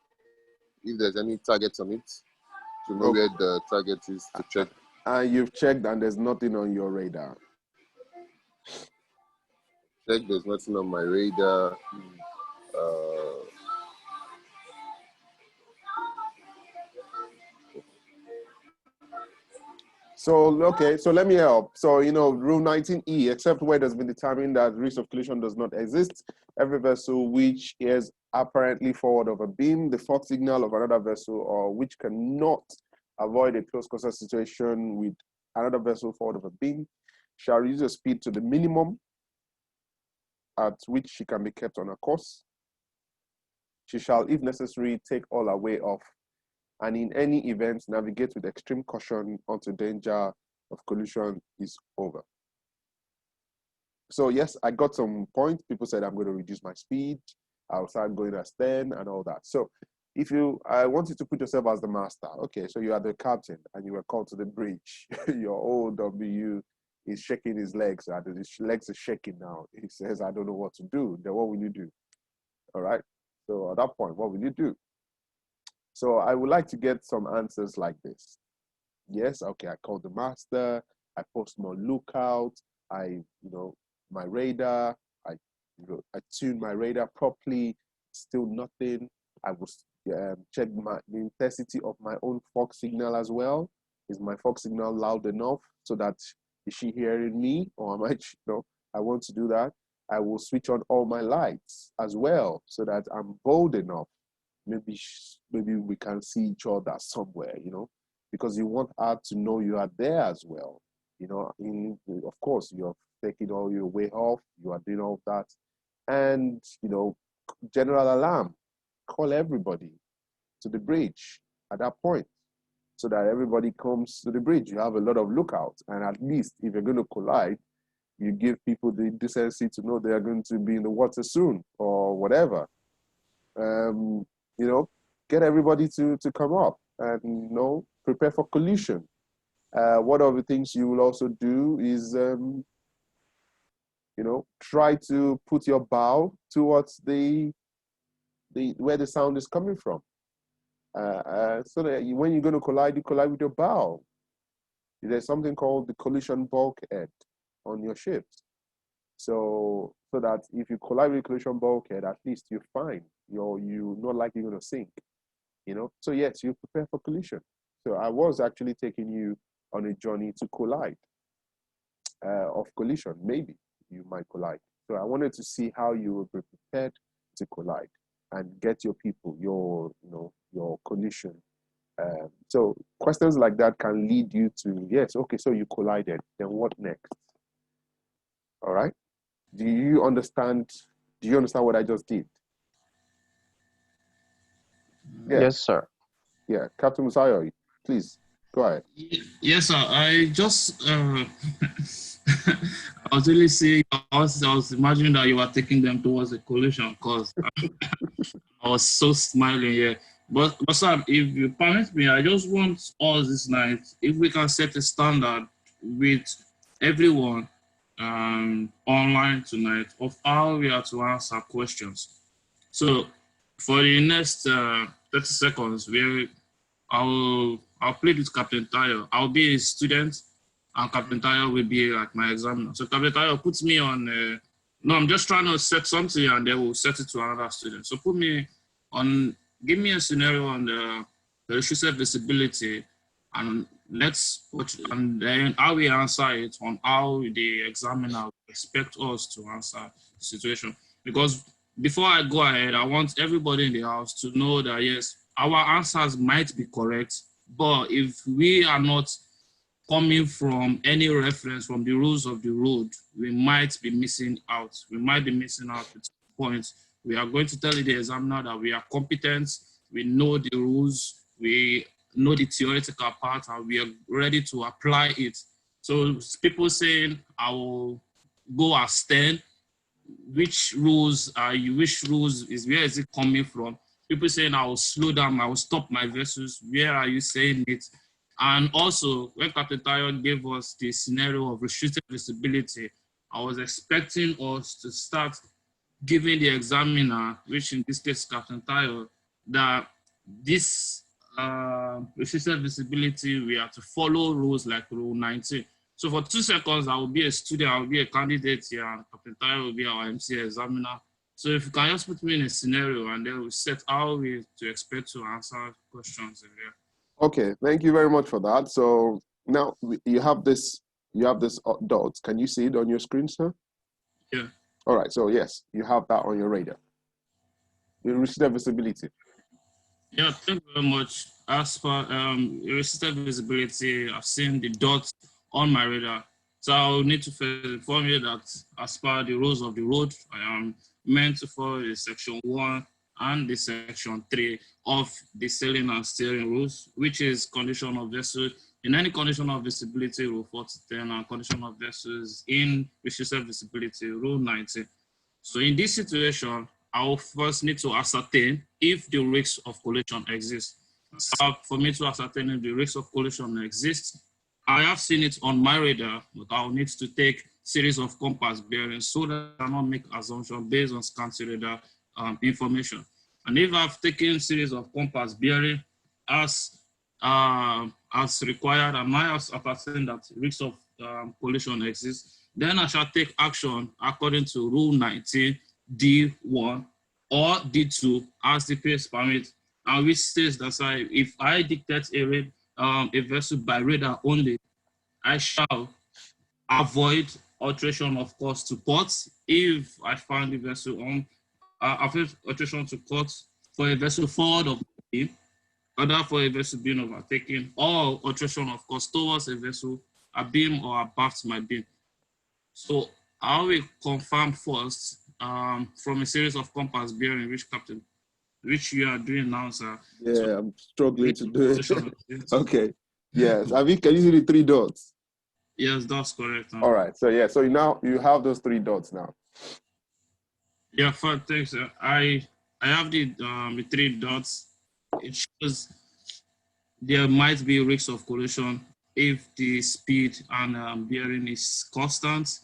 if there's any targets on it, to know where the target is to check. And you've checked and there's nothing on your radar. Check, there's nothing on my radar. So, okay, so let me help. So, rule 19E, except where it has been determined that risk of collision does not exist, every vessel which is apparently forward of a beam, the fog signal of another vessel, or which cannot avoid a close contact situation with another vessel forward of a beam, shall reduce the speed to the minimum at which she can be kept on her course. She shall, if necessary, take all her way off, and in any event, navigate with extreme caution until danger of collision is over. So yes, I got some points. People said I'm going to reduce my speed. I'll start going astern and all that. So I want you to put yourself as the master. Okay, so you are the captain and you were called to the bridge. Your OW is shaking his legs. His legs are shaking now. He says, I don't know what to do. Then what will you do? All right. So at that point, what will you do? So I would like to get some answers like this. Yes, okay, I called the master, I post my lookout, my radar, I tuned my radar properly, still nothing. I will check the intensity of my own fog signal as well. Is my fog signal loud enough so that is she hearing me, or am I, I want to do that. I will switch on all my lights as well so that I'm bold enough. Maybe we can see each other somewhere, because you want her to know you are there as well. Of course, you're taking all your way off, you are doing all of that. And, general alarm, call everybody to the bridge at that point so that everybody comes to the bridge. You have a lot of lookouts, and at least if you're going to collide, you give people the decency to know they are going to be in the water soon or whatever. Get everybody to come up and, prepare for collision. One of the things you will also do is, try to put your bow towards where the sound is coming from. So that when you're going to collide, you collide with your bow. There's something called the collision bulkhead on your ships. So that if you collide with the collision bulkhead, at least you're fine. You're not like you're going to sink. So yes, you prepare for collision. So I was actually taking you on a journey to collide, of collision. Maybe you might collide. So I wanted to see how you will be prepared to collide and get your people, your collision. So questions like that can lead you to, yes, okay, so you collided, then what next? All right. Do you understand what I just did? Yeah. Yes, sir. Yeah, Captain Musayo, please go ahead. Yes, sir. I just I was really saying, I was imagining that you were taking them towards a collision because I was so smiling here. But sir, if you permit me, I just want us this night, if we can set a standard with everyone online tonight of how we are to answer questions. So for the next 30 seconds, I'll play with Captain Tayo. I'll be a student, and Captain Tayo will be like my examiner. So Captain Tayo puts me on. No, I'm just trying to set something, and then we'll set it to another student. So put me on. Give me a scenario on the restricted visibility, and let's watch, and then how we answer it on how the examiner expect us to answer the situation. Because before I go ahead, I want everybody in the house to know that yes, our answers might be correct, but if we are not coming from any reference from the rules of the road, we might be missing out. We might be missing out at points. We are going to tell the examiner that we are competent, we know the rules, we know the theoretical part, and we are ready to apply it. So people saying, I will go astern, which rules are you, where is it coming from? People saying I will slow down, I will stop my vessels, where are you saying it? And also, when Captain Tayo gave us the scenario of restricted visibility, I was expecting us to start giving the examiner, which in this case Captain Tayo, that this restricted visibility, we have to follow rules like Rule 19. So for 2 seconds, I will be a student, I will be a candidate here, and Captain Tayo will be our MC examiner. So if you can just put me in a scenario, and then we set how we to expect to answer questions in there. Okay, thank you very much for that. So Now you have this dot. Can you see it on your screen, sir? Yeah. All right. So yes, you have that on your radar. Resisted visibility. Yeah, thank you very much. As for resisted visibility, I've seen the dots on my radar. So I'll need to inform you that as per the rules of the road, I am meant to follow the section 1 and the section 3 of the sailing and steering rules, which is condition of vessel in any condition of visibility, rule 410, and condition of vessels in restricted visibility, rule 19. So in this situation, I will first need to ascertain if the risk of collision exists. So for me to ascertain if the risk of collision exists, I have seen it on my radar, but I'll need to take series of compass bearings so that I cannot make assumptions based on scanty radar information. And if I've taken series of compass bearing as required, and I have ascertained that risk of collision exists, then I shall take action according to Rule 19, D1 or D2 as the case permits, and which states that if I detect a vessel by radar only, I shall avoid alteration of course to ports if I find the vessel on avoid alteration to ports for a vessel forward of beam, other for a vessel being overtaken, or alteration of course towards a vessel abeam or abaft my beam. So I will confirm first from a series of compass bearing, which you are doing now, sir. Yeah, So, I'm struggling to do it. Okay. Yes. Can you see the 3 dots? Yes, that's correct. All right. So yeah. So now you have those 3 dots now. Yeah, fine. Thanks, sir. I have the 3 dots. It shows there might be risk of collision if the speed and bearing is constant.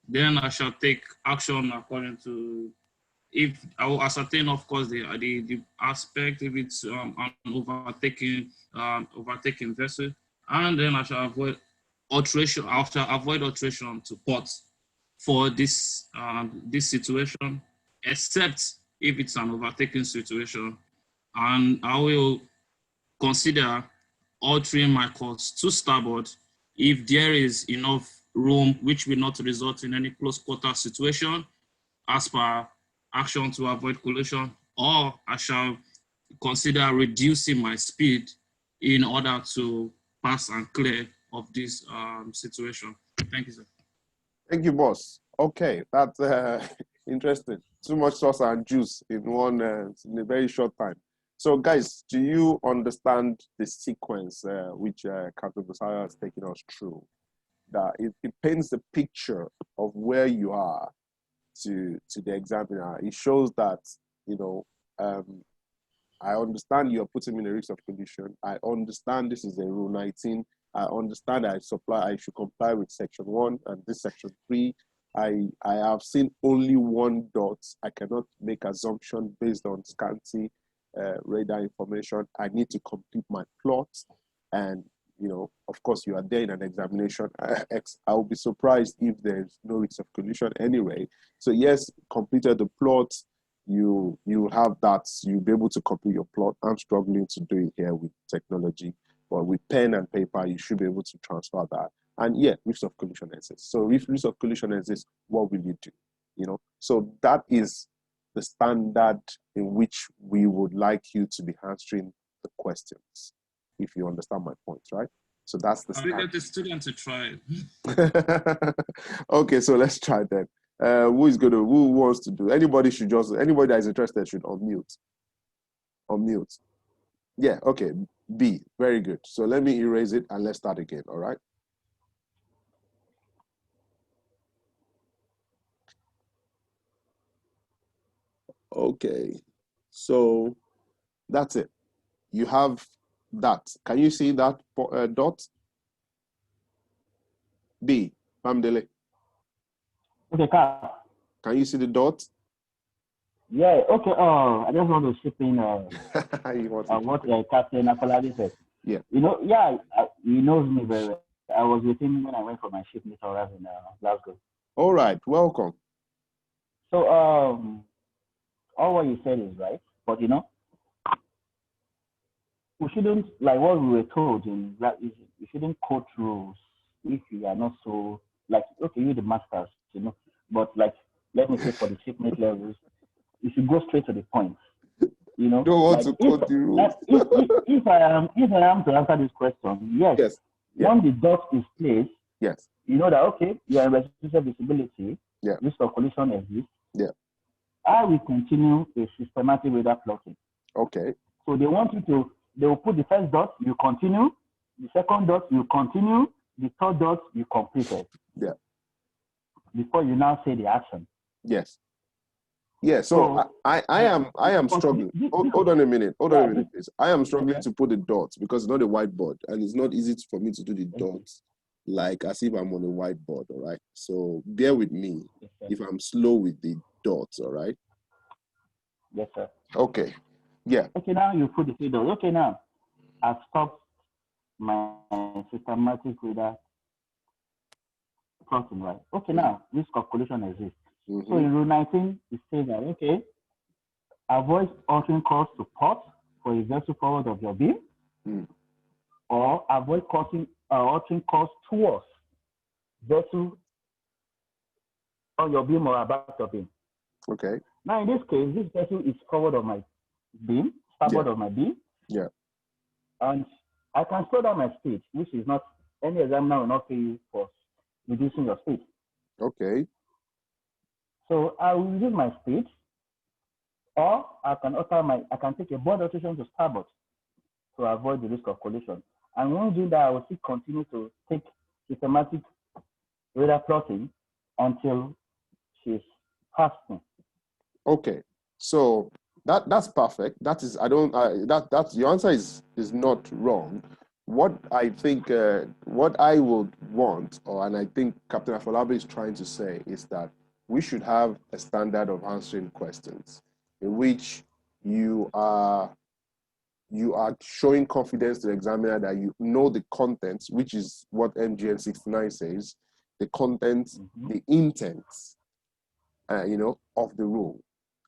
Then I shall take action according to, if I will ascertain, of course, the aspect, if it's an overtaking vessel, and then I shall avoid alteration. I shall avoid alteration to ports for this situation, except if it's an overtaking situation, and I will consider altering my course to starboard if there is enough room, which will not result in any close quarter situation as per action to avoid collision, or I shall consider reducing my speed in order to pass and clear of this situation. Thank you, sir. Thank you, boss. Okay, that's interesting. Too much sauce and juice in in a very short time. So, guys, do you understand the sequence which Captain Busaya has taken us through? That it paints the picture of where you are to the examiner. It shows that, I understand you're putting me in a risk of collision. I understand this is a Rule 19. I understand I should comply with Section 1 and this Section 3. I have seen only 1 dot. I cannot make assumption based on scanty radar information. I need to complete my plot. And, of course, you are there in an examination. I will be surprised if there's no risk of collision anyway. So yes, completed the plot. You have that. You'll be able to complete your plot. I'm struggling to do it here with technology, but with pen and paper, you should be able to transfer that. And yeah, risk of collision exists. So if risk of collision exists, what will you do? So that is the standard in which we would like you to be answering the questions, if you understand my point, right? So that's the standard. I'll get the student to try it. Okay, so let's try then. Who wants to do? Anybody that is interested should unmute. Unmute. Yeah, okay. B, very good. So let me erase it and let's start again, all right? Okay, so that's it. You have that. Can you see that dot? B, Pamdele. Okay, Capt. Can you see the dot? Yeah, okay. I just want to chip in what Captain Akolade said. Yeah. He knows me very well. I was with him when I went for my ship meet in Glasgow. All right, welcome. So, all what you said is right, but we shouldn't, like what we were told in you shouldn't quote rules if you are not so, like, okay, you're the masters, you know, but like, let me say for the shipmate levels, you should go straight to the point, you know. Don't want Like to quote the rules. if I am to answer this question, yes, Yes. when the dot is placed, Yes. you know that, okay, you are in restricted visibility, Yeah. risk of collision exists. Yeah. I will continue a systematic radar plotting. Okay. So they want you to, they will put the first dot, you continue, the second dot, you continue, the third dot, you completed. Yeah. Before you now say the action. Yes. Yeah, so I am struggling. Hold on a minute. Hold on a minute, please. I am struggling to put the dots because it's not a whiteboard, and it's not easy for me to do the dots like as if I'm on a whiteboard. All right. So bear with me if I'm slow with the dots. All right. Yes, sir. Okay. Yeah. Okay, now you put the three dots. Okay, now I've stopped my systematic radar plotting, right? Okay, now risk of collision exists. So in rule 19, it says that, okay, avoid altering course to port for a vessel forward of your beam, or avoid altering course towards vessel on your beam or about your beam. Okay. Now in this case, this vessel is forward of my beam, starboard of my beam. Yeah. And I can slow down my speed, which is not, any examiner will not pay you for reducing your speed. Okay. So I will reduce my speed, or I can take a board rotation to starboard to avoid the risk of collision. And when doing that, I will still continue to take systematic radar plotting until she's past me. Okay. So that's perfect. That is, that's your answer is not wrong. What I think, what I would want, and I think Captain Afolabi is trying to say, is that we should have a standard of answering questions in which you are showing confidence to the examiner that you know the contents, which is what MGN 69 says, the contents, the intents, of the rule.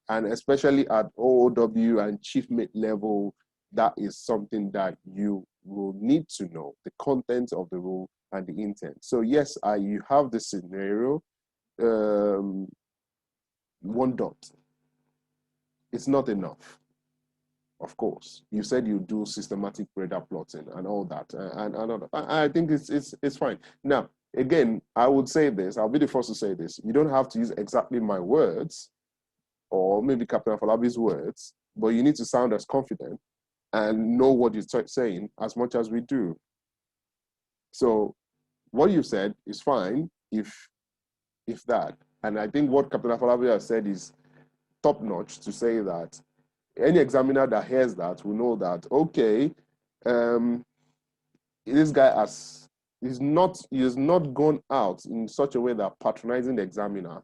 And especially at OOW and chief mate level, that is something that you will need to know, the content of the rule and the intent. So yes, you have the scenario, one dot. It's not enough. Of course, you said you do systematic radar plotting and all that, and I think it's fine. Now, again, I would say this. I'll be the first to say this. You don't have to use exactly my words, or maybe Captain Afolabi's words, but you need to sound as confident and know what you're saying as much as we do. So, what you said is fine if that, and I think what Captain Afolabi has said is top notch to say that. Any examiner that hears that will know that, okay, this guy has not gone out in such a way that patronizing the examiner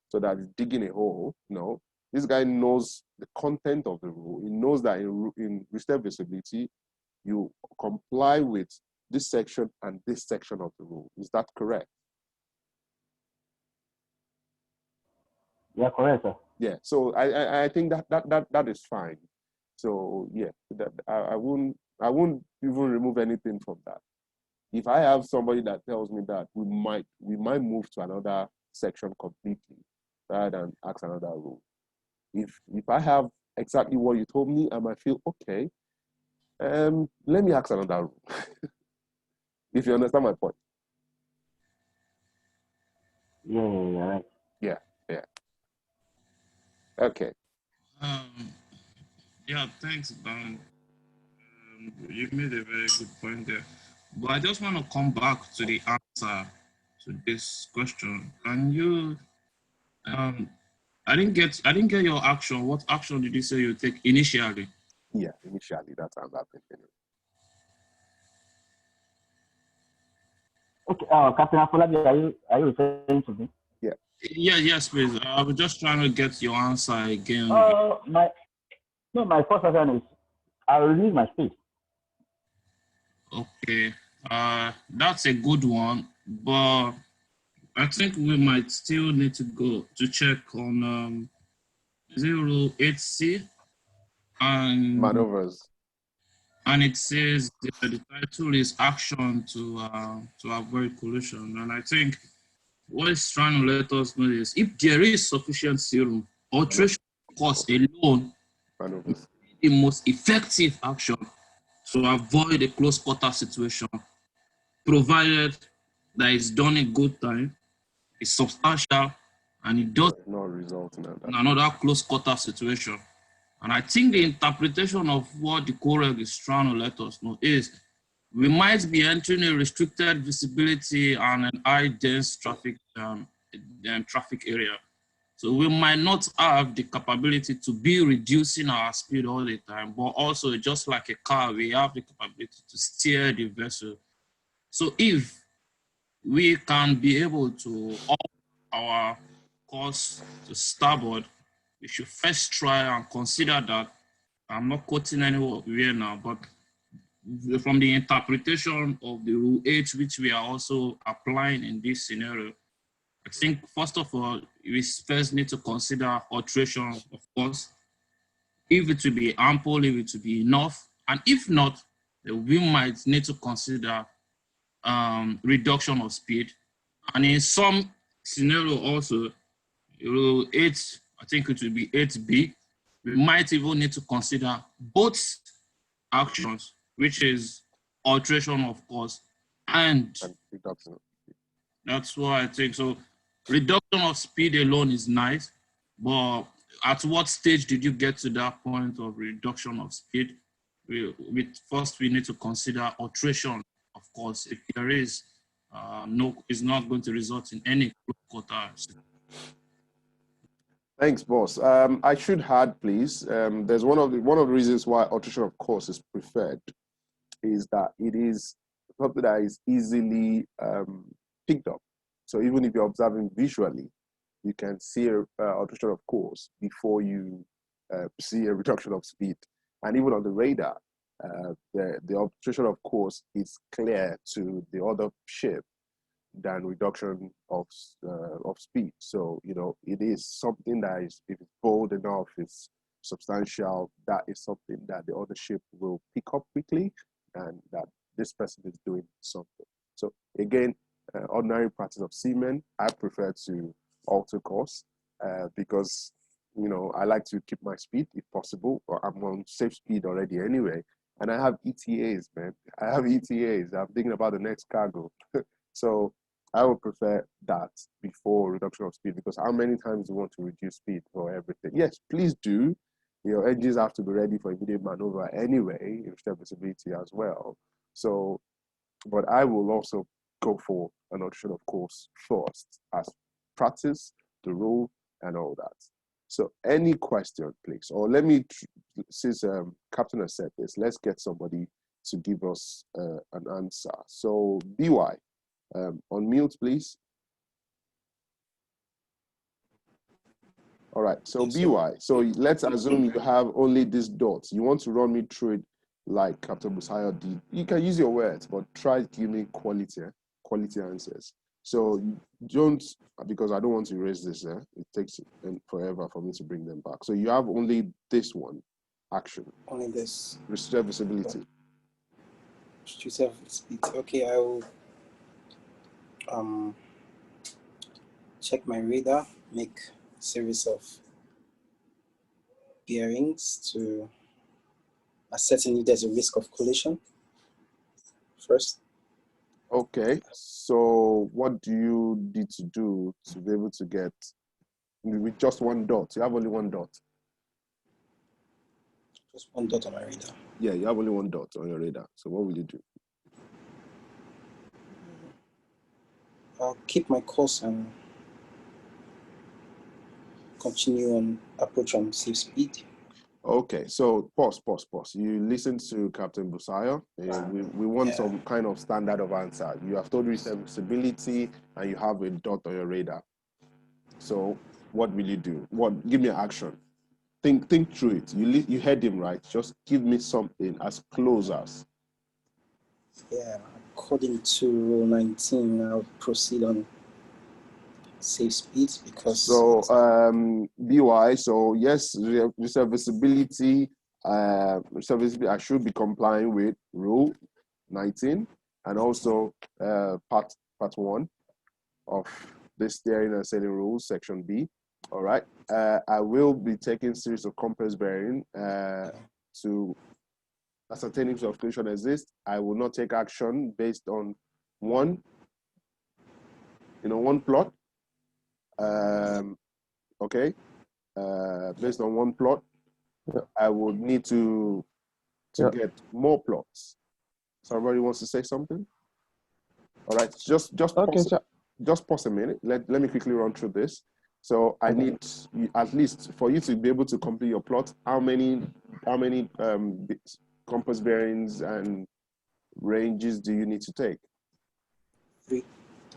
so that he's digging a hole. No, this guy knows the content of the rule. He knows that in restricted visibility, you comply with this section and this section of the rule. Is that correct? Yeah, correct, sir. Yeah, so I think that is fine. So yeah, I wouldn't even remove anything from that. If I have somebody that tells me that, we might move to another section completely rather than ask another rule. If I have exactly what you told me, I might feel okay. Let me ask another rule. If you understand my point. Yeah, right. Yeah. Okay. Yeah, thanks, Dan. You made a very good point there. But I just want to come back to the answer to this question. Can you? I didn't get your action. What action did you say you take initially? Yeah, initially that's how that happened. Okay, Captain Afolabi, are you referring to me? Yeah. Yes, please. I was just trying to get your answer again. My first answer is I will reduce my speed. Okay, that's a good one, but I think we might still need to go to check on Rule 8C and Manoeuvres. and it says the title is action to avoid collision. And I think what it's trying to let us know is if there is sufficient serum, alteration cost alone is the most effective action to avoid a close quarter situation, provided that it's done in good time, it's substantial, and it does not result in another close quarter situation. And I think the interpretation of what the COREG is trying to let us know is we might be entering a restricted visibility and an high dense traffic area. So we might not have the capability to be reducing our speed all the time, but also just like a car, we have the capability to steer the vessel. So if we can be able to up our course to starboard, we should first try and consider that. I'm not quoting anywhere now, but from the interpretation of the rule H, which we are also applying in this scenario, I think first of all, we first need to consider alteration, of course, if it will be ample, if it will be enough, and if not, then we might need to consider reduction of speed. And in some scenario also, rule 8, I think it will be 8B, we might even need to consider both actions, which is alteration of course and reduction. That's what I think. So reduction of speed alone is nice, but at what stage did you get to that point of reduction of speed? First, we need to consider alteration, of course. If there is, it's not going to result in any quarter. Thanks, boss. I should add, please. There's one of the reasons why alteration of course is preferred is that it is something that is easily picked up. So even if you're observing visually, you can see a alteration of course before you see a reduction of speed. And even on the radar, the alteration of course is clear to the other ship than reduction of speed. So, you know, it is something that is, if it's bold enough, it's substantial, that is something that the other ship will pick up quickly and that this person is doing something. So again, ordinary practice of seamen, I prefer to alter course because, you know, I like to keep my speed if possible, or I'm on safe speed already anyway. And I have ETAs, man. I have ETAs. I'm thinking about the next cargo. So I would prefer that before reduction of speed, because how many times do you want to reduce speed for everything? Yes, please do. Your engines have to be ready for immediate maneuver anyway, if there's visibility as well. So, but I will also go for an alteration of course first as practice, the rule, and all that. So any question, please? Or let me, since Captain has said this, let's get somebody to give us an answer. So BY, on mute, please. All right, so BY, so let's assume you have only these dots. You want to run me through it like Captain Busayo did. You can use your words, but try to give me quality answers. So don't, because I don't want to erase this, it takes forever for me to bring them back. So you have only this one, action. Only this. Restrict visibility. Restrict visibility. Okay, I will check my radar, make a series of bearings to ascertain if there's a risk of collision first. Okay, so what do you need to do to be able to get with just one dot? You have only one dot. Just one dot on my radar. Yeah, you have only one dot on your radar. So what will you do? I'll keep my course and continue on approach on safe speed. Okay, so pause. You listen to Captain Busayo. We want some kind of standard of answer. You have told reversibility and you have a dot on your radar. So what will you do? Give me an action. Think through it. You heard him right. Just give me something as close as. Yeah, according to Rule 19, I'll proceed on safe speeds because. So BY. So yes, reversibility So basically, I should be complying with Rule 19 and also part 1 of this steering and sailing rules, section B. All right. I will be taking series of compass bearing to ascertaining if collision exists. I will not take action based on one plot. Okay. Based on one plot, I would need to get more plots. Somebody wants to say something? All right, just pause a minute. Let me quickly run through this. So I need at least for you to be able to complete your plot. How many compass bearings and ranges do you need to take? 3.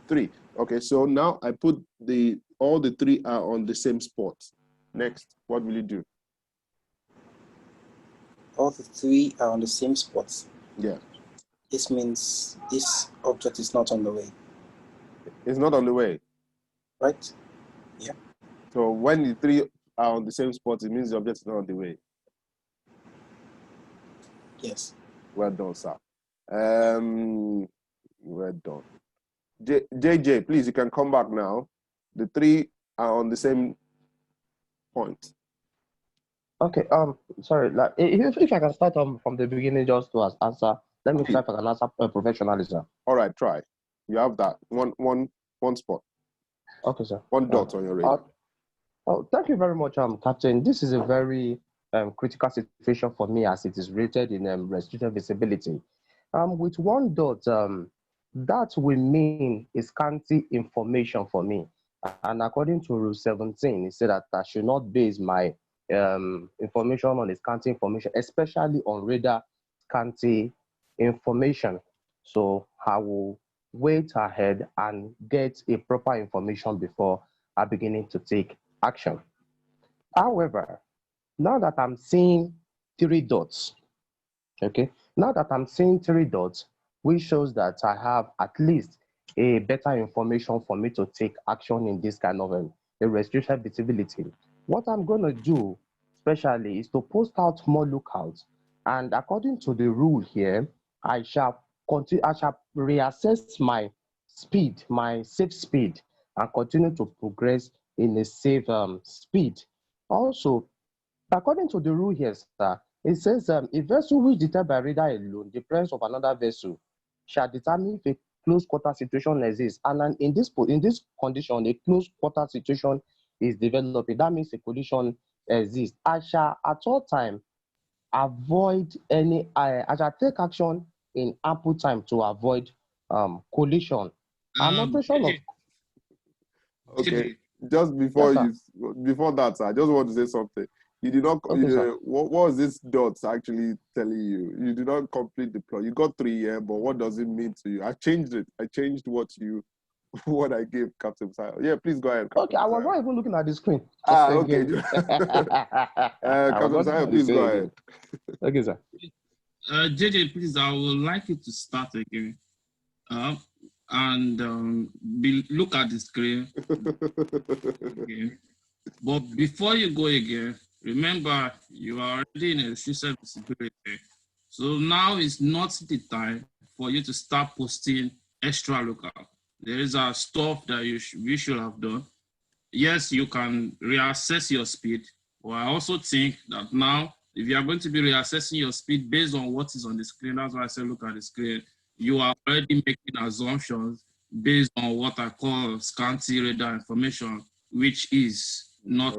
3. Okay, so now I put all the 3 are on the same spot. Next, what will you do? All the 3 are on the same spot. Yeah. This means this object is not on the way. It's not on the way. Right? Yeah. So when the 3 are on the same spot, it means the object is not on the way. Yes. Well done, sir. Well done. JJ, please, you can come back now. The 3 are on the same point. Okay. Sorry. Like, if I can start from the beginning, just to answer. Let me try if I can answer professionalism. All right, try. You have that one spot. Okay, sir. One dot on your radar. Thank you very much, Captain. This is a very critical situation for me as it is rated in restricted visibility. With one dot, that will mean is scanty information for me. And according to Rule 17, it said that I should not base my information on the scanty information, especially on radar scanty information. So I will wait ahead and get a proper information before I beginning to take action. However, now that I'm seeing 3 dots, okay, now that I'm seeing 3 dots, which shows that I have at least a better information for me to take action in this kind of a restricted visibility. What I'm going to do, especially, is to post out more lookouts. And according to the rule here, I shall reassess my speed, my safe speed, and continue to progress in a safe speed. Also, according to the rule here, sir, it says a vessel which detected by radar alone, the presence of another vessel, shall determine if a close quarter situation exists. And in this condition, a close quarter situation is developing. That means a collision exists. I shall at all time avoid any. I shall take action in ample time to avoid collision. An operation of. Okay, just before before that, I just want to say something. You did not. Okay, what was this dots actually telling you? You did not complete the plot. You got 3 here, but what does it mean to you? I changed it. I changed what I gave Captain Sayo. Yeah, please go ahead. Okay, I was not even looking at the screen. Okay. Captain Sayo, please go ahead. Okay, sir. JJ, please, I would like you to start again. And look at the screen. Okay. But before you go again, remember you are already in a restricted visibility. So now is not the time for you to start posting extra lookout. There is a stuff that you should have done. Yes, you can reassess your speed, but I also think that now, if you are going to be reassessing your speed based on what is on the screen, that's why I said look at the screen, you are already making assumptions based on what I call scanty radar information, which is not.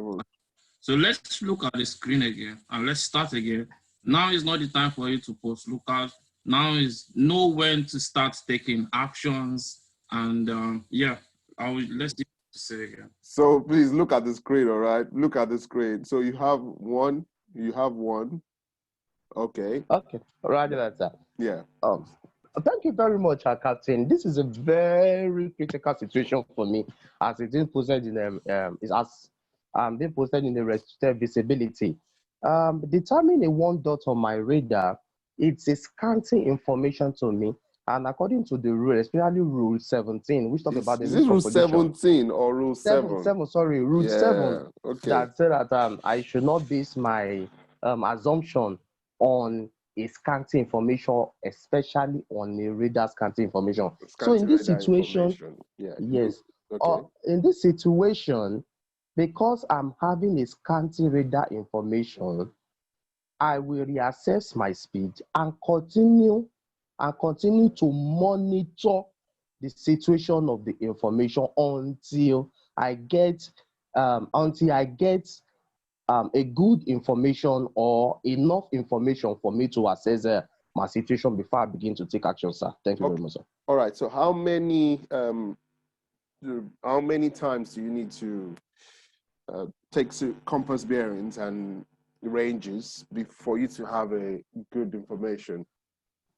So let's look at the screen again and let's start again. Now is not the time for you to post lookout. Now is know when to start taking actions. And let's say again. So please look at the screen, all right? Look at the screen. So you have one. Okay. Okay, roger that, sir. Yeah. Thank you very much, Captain. This is a very critical situation for me as it is posted in being posted in the restricted visibility. Determining a 1 dot on my radar, it's a scanty information to me. And according to the rule, especially Rule 17, which talks about the is it Rule 17 or Rule 7? Rule 7. Okay. That said that I should not base my assumption on a scanty information, especially on a radar scanty information. So in this situation, yeah, yes, okay. In this situation, because I'm having a scanty radar information, I will reassess my speed and continue to monitor the situation of the information until I get a good information or enough information for me to assess my situation before I begin to take action, sir. Thank you very much, sir. All right. So how many times do you need to take compass bearings and ranges for you to have a good information?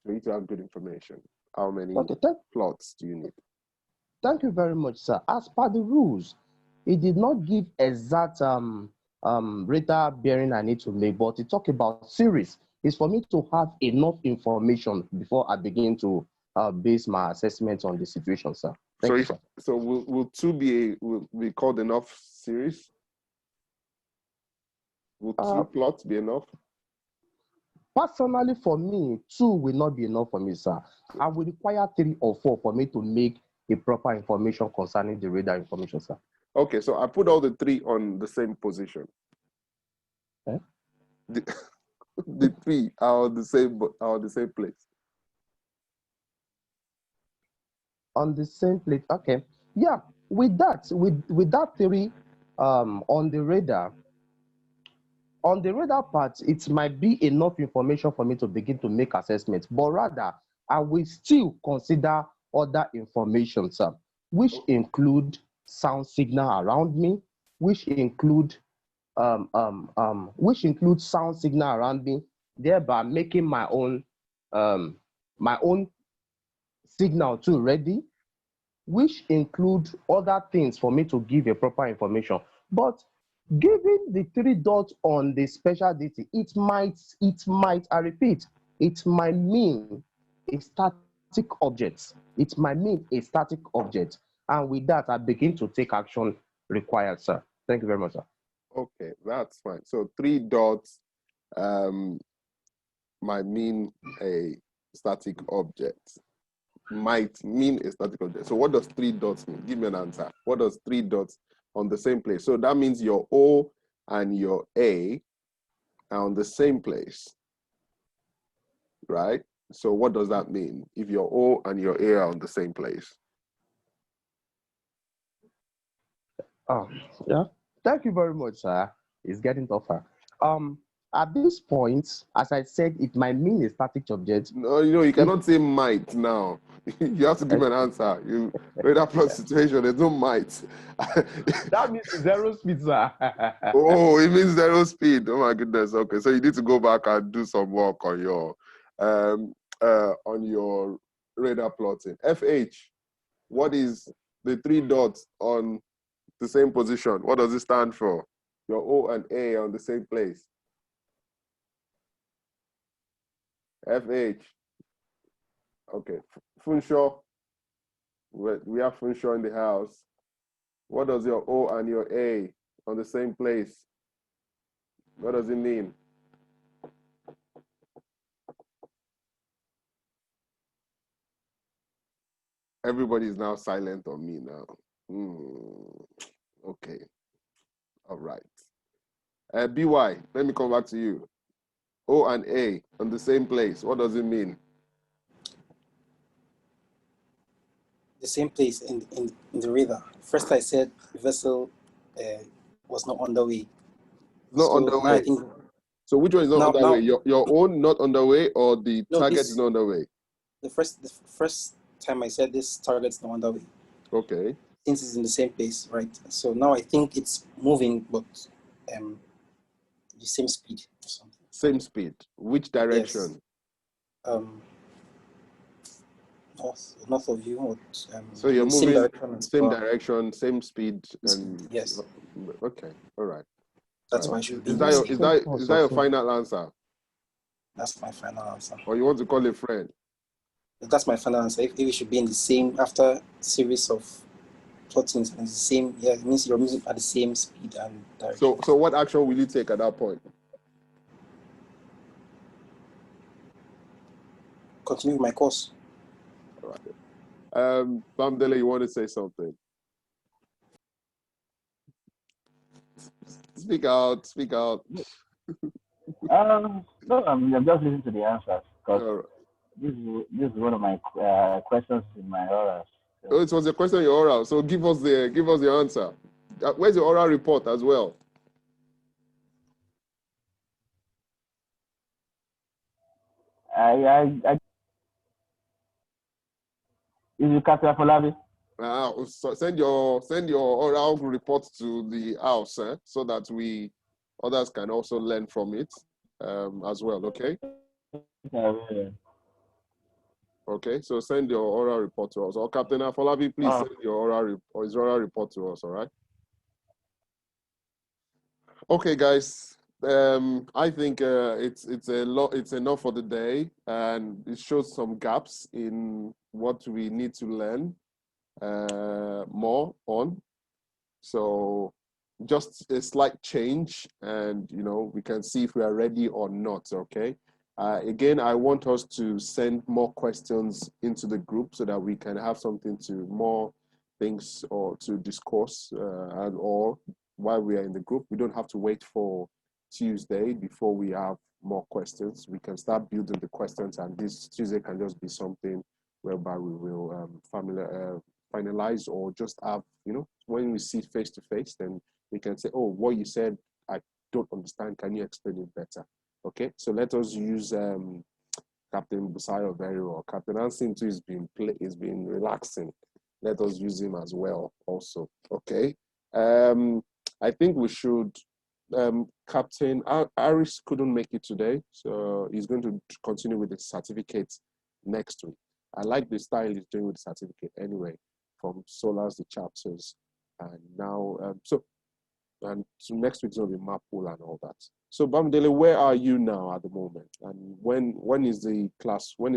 For you to have good information, how many plots do you need? Thank you very much, sir. As per the rules, it did not give exact radar bearing I need to make, but it talk about series. It's for me to have enough information before I begin to base my assessment on the situation, sir. Thank you, sir. So will 2 be called enough series? Will 2 plots be enough? Personally, for me, 2 will not be enough for me, sir. I will require 3 or 4 for me to make a proper information concerning the radar information, sir. Okay, so I put all the 3 on the same position. Eh? The 3 are on the same place. On the same place, okay. Yeah, with that 3 on the radar. On the radar part, it might be enough information for me to begin to make assessments, but rather I will still consider other information, sir, which include sound signal around me, which include sound signal around me, thereby making my own signal too ready, which include other things for me to give a proper information. But given the 3 dots on the special duty, it might, I repeat, it might mean a static object. It might mean a static object. And with that, I begin to take action required, sir. Thank you very much, sir. Okay, that's fine. So 3 dots might mean a static object. Might mean a static object. So what does 3 dots mean? Give me an answer. What does 3 dots on the same place? So that means your O and your A are on the same place, right? So what does that mean if your O and your A are on the same place? Oh, yeah. Thank you very much, sir. It's getting tougher. At this point, as I said, it might mean a static object. No, you cannot say might now. You have to give me an answer. You radar plot situation, there's no might. That means 0 speed, sir. Oh, it means 0 speed. Oh my goodness. Okay, so you need to go back and do some work on your radar plotting. FH, what is the 3 dots on the same position? What does it stand for? Your O and A are on the same place. FH. Okay, Funshaw. We have Funshaw in the house. What does your O and your A on the same place? What does it mean? Everybody is now silent on me now. Okay. All right. BY, let me come back to you. O and A on the same place. What does it mean? The same place in the radar. First, I said vessel was not underway. Not underway. So which one is not underway? Your own not underway, or the target is not underway? The first time I said this target is not underway. Okay. Since it's in the same place, right? So now I think it's moving, but the same speed or something. Same speed. Which direction? Yes. North of you. So you're moving same direction, same speed, and yes. Okay, all right. That's why I should be. Is that your final answer? That's my final answer. Or you want to call a friend? That's my final answer. If we should be in the same after series of plottings and the same, yeah, it means you're moving at the same speed and direction. So what action will you take at that point? continue with my course. All right. Bamdele, you want to say something? Speak out, speak out. No, I'm just listening to the answers because All right. this is one of my questions in my orals. So. Oh, it was a question in your oral, so give us the answer. Where's your oral report as well? Is it Captain Afolabi? So send your oral report to the house, so that others can also learn from it as well. Okay. Okay. So send your oral report to us. Or Captain Afolabi, please send your his oral report to us. All right. Okay, guys. I think it's enough for the day, and it shows some gaps in what we need to learn more on. So just a slight change, and we can see if we are ready or not. Okay. Again, I want us to send more questions into the group so that we can have something more things or to discuss, and or while we are in the group, we don't have to wait for Tuesday before we have more questions. We can start building the questions, and this Tuesday can just be something whereby we will finalize, or just have, when we see face to face, then we can say, oh, what you said, I don't understand. Can you explain it better? Okay, so let us use Captain Busayo very well. Captain Ansin too is been relaxing. Let us use him as well also. Okay. I think we should, Captain Aris couldn't make it today, so he's going to continue with the certificates next week. I like the style he's doing with the certificate anyway, from Solars, the chapters, and now, so next week's going to be map pool and all that. So Bamdele, where are you now at the moment? And when is class 1?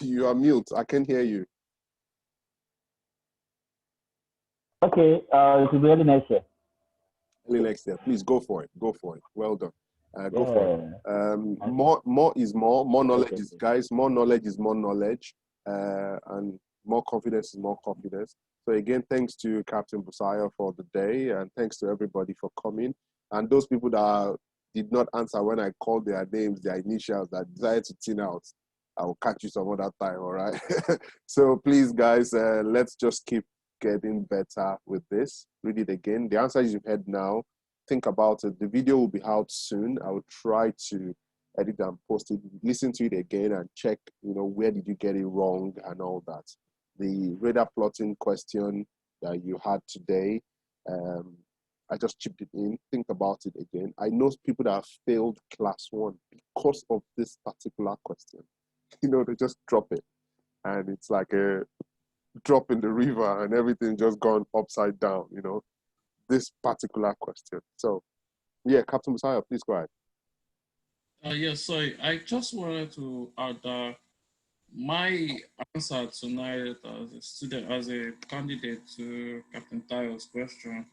You are mute. I can't hear you. Okay, it will be early next year. Early next year. Please go for it. Go for it. Well done. Go for it. More is more. More knowledge is, guys. More knowledge is more knowledge. And more confidence is more confidence. So again, thanks to Captain Busayo for the day, and thanks to everybody for coming. And those people that did not answer when I called their names, their initials, that decided to tune out, I will catch you some other time, all right? So please, guys, let's just keep getting better with this. Read it again. The answers you've heard now, think about it. The video will be out soon. I will try to edit and post it. Listen to it again and check, where did you get it wrong and all that. The radar plotting question that you had today, I just chipped it in. Think about it again. I know people that have failed class 1 because of this particular question. They just drop it, and it's like a drop in the river, and everything just gone upside down, this particular question. So, yeah, Captain Messiah, please go ahead. Yes, sorry. I just wanted to add that my answer tonight as a student, as a candidate to Captain Tayo's question,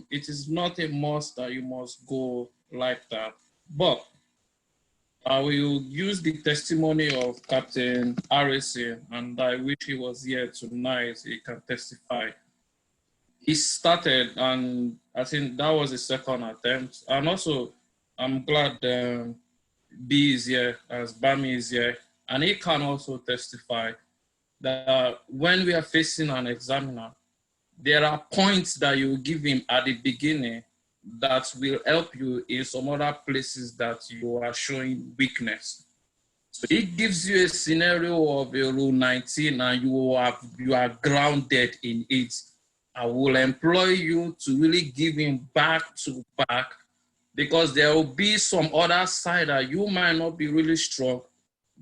it is not a must that you must go like that, but I will use the testimony of Captain Harrison, and I wish he was here tonight. He can testify. He started, and I think that was his second attempt. And also, I'm glad B is here, as Bami is here, and he can also testify that when we are facing an examiner, there are points that you give him at the beginning that will help you in some other places that you are showing weakness. So he gives you a scenario of a rule 19 and you are grounded in it. I will employ you to really give him back to back, because there will be some other side that you might not be really strong,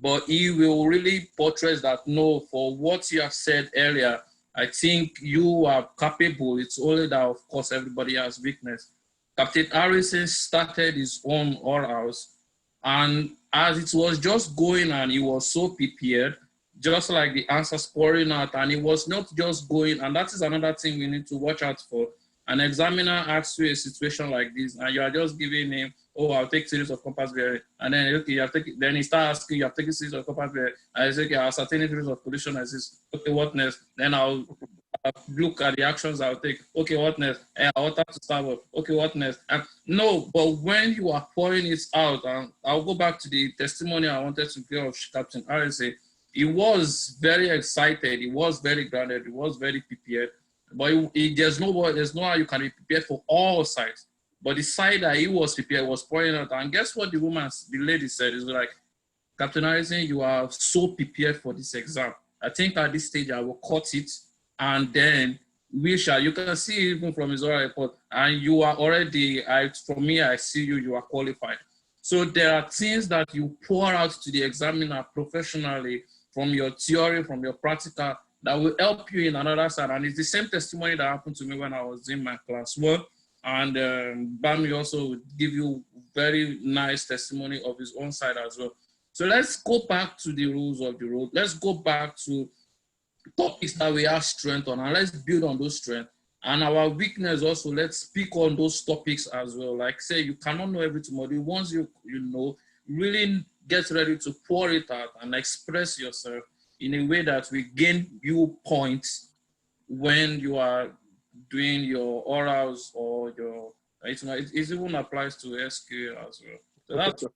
but he will really portray that, no, for what you have said earlier, I think you are capable. It's only that, of course, everybody has weakness. Captain Harrison started his own orals, and as it was just going on, he was so prepared, just like the answers pouring out, and it was not just going, and that is another thing we need to watch out for. an examiner asks you a situation like this, and you are just giving him, oh, I'll take series of compass bearing, and then okay, you have taken, then he starts asking, you have taken series of compass bearing, and I say, okay, I'll ascertain series of collision as this. Okay, what next? Then I'll look at the actions I'll take. Okay, what next? I want to start. Okay, what next? And no, but when you are pouring it out, and I'll go back to the testimony I wanted to give of Captain RSA. He was very excited. He was very grounded. He was very prepared. But there's no how you can be prepared for all sides. But the side that he was prepared was pouring out. And guess what the lady said? Is like, Captain Harrison, you are so prepared for this exam. I think at this stage I will cut it, and then you can see even from his oral report, and you are already, for me, I see you are qualified. So there are things that you pour out to the examiner professionally from your theory, from your practical, that will help you in another side. And it's the same testimony that happened to me when I was in my class one. And Bami also would give you very nice testimony of his own side as well. So let's go back to the rules of the road. Let's go back to topics that we have strength on, and let's build on those strengths. And our weakness also, let's speak on those topics as well. Like say, you cannot know everything, but once you know, really get ready to pour it out and express yourself in a way that will gain you points when you are doing your orals or your, it even applies to SQL as well. So that's, so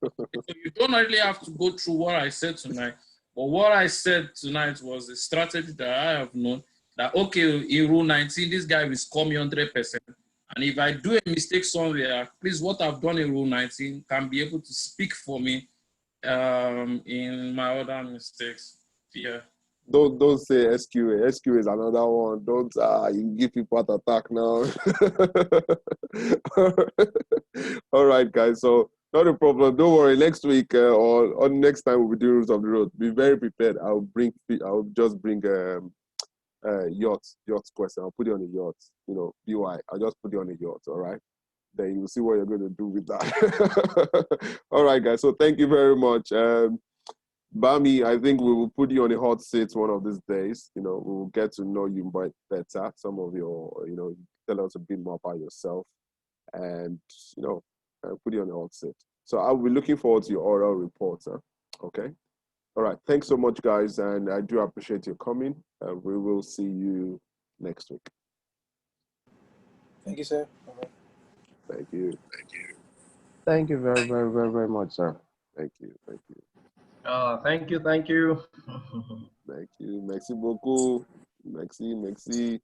you don't really have to go through what I said tonight. But what I said tonight was a strategy that I have known that, okay, in rule 19, this guy will score me 100%. And if I do a mistake somewhere, please, what I've done in rule 19 can be able to speak for me in my other mistakes. Yeah. Don't say SQA. SQA is another one. Don't you give people heart attack now. All right, guys. So not a problem. Don't worry. Next week or next time we'll be doing rules of the road. Be very prepared. I'll just bring yacht question. I'll put you on a yacht. BY. I'll just put you on a yacht. All right. Then you'll see what you're going to do with that. All right, guys. So thank you very much. Bami, I think we will put you on a hot seat one of these days. We will get to know you better. Some of your, tell us a bit more about yourself, and put you on a hot seat. So I'll be looking forward to your oral report. Okay. All right. Thanks so much, guys, and I do appreciate your coming. We will see you next week. Thank you, sir. Bye-bye. Thank you. Thank you very, very, very, very much, sir. Thank you. Thank you. Thank you. Thank you. Merci beaucoup. Merci.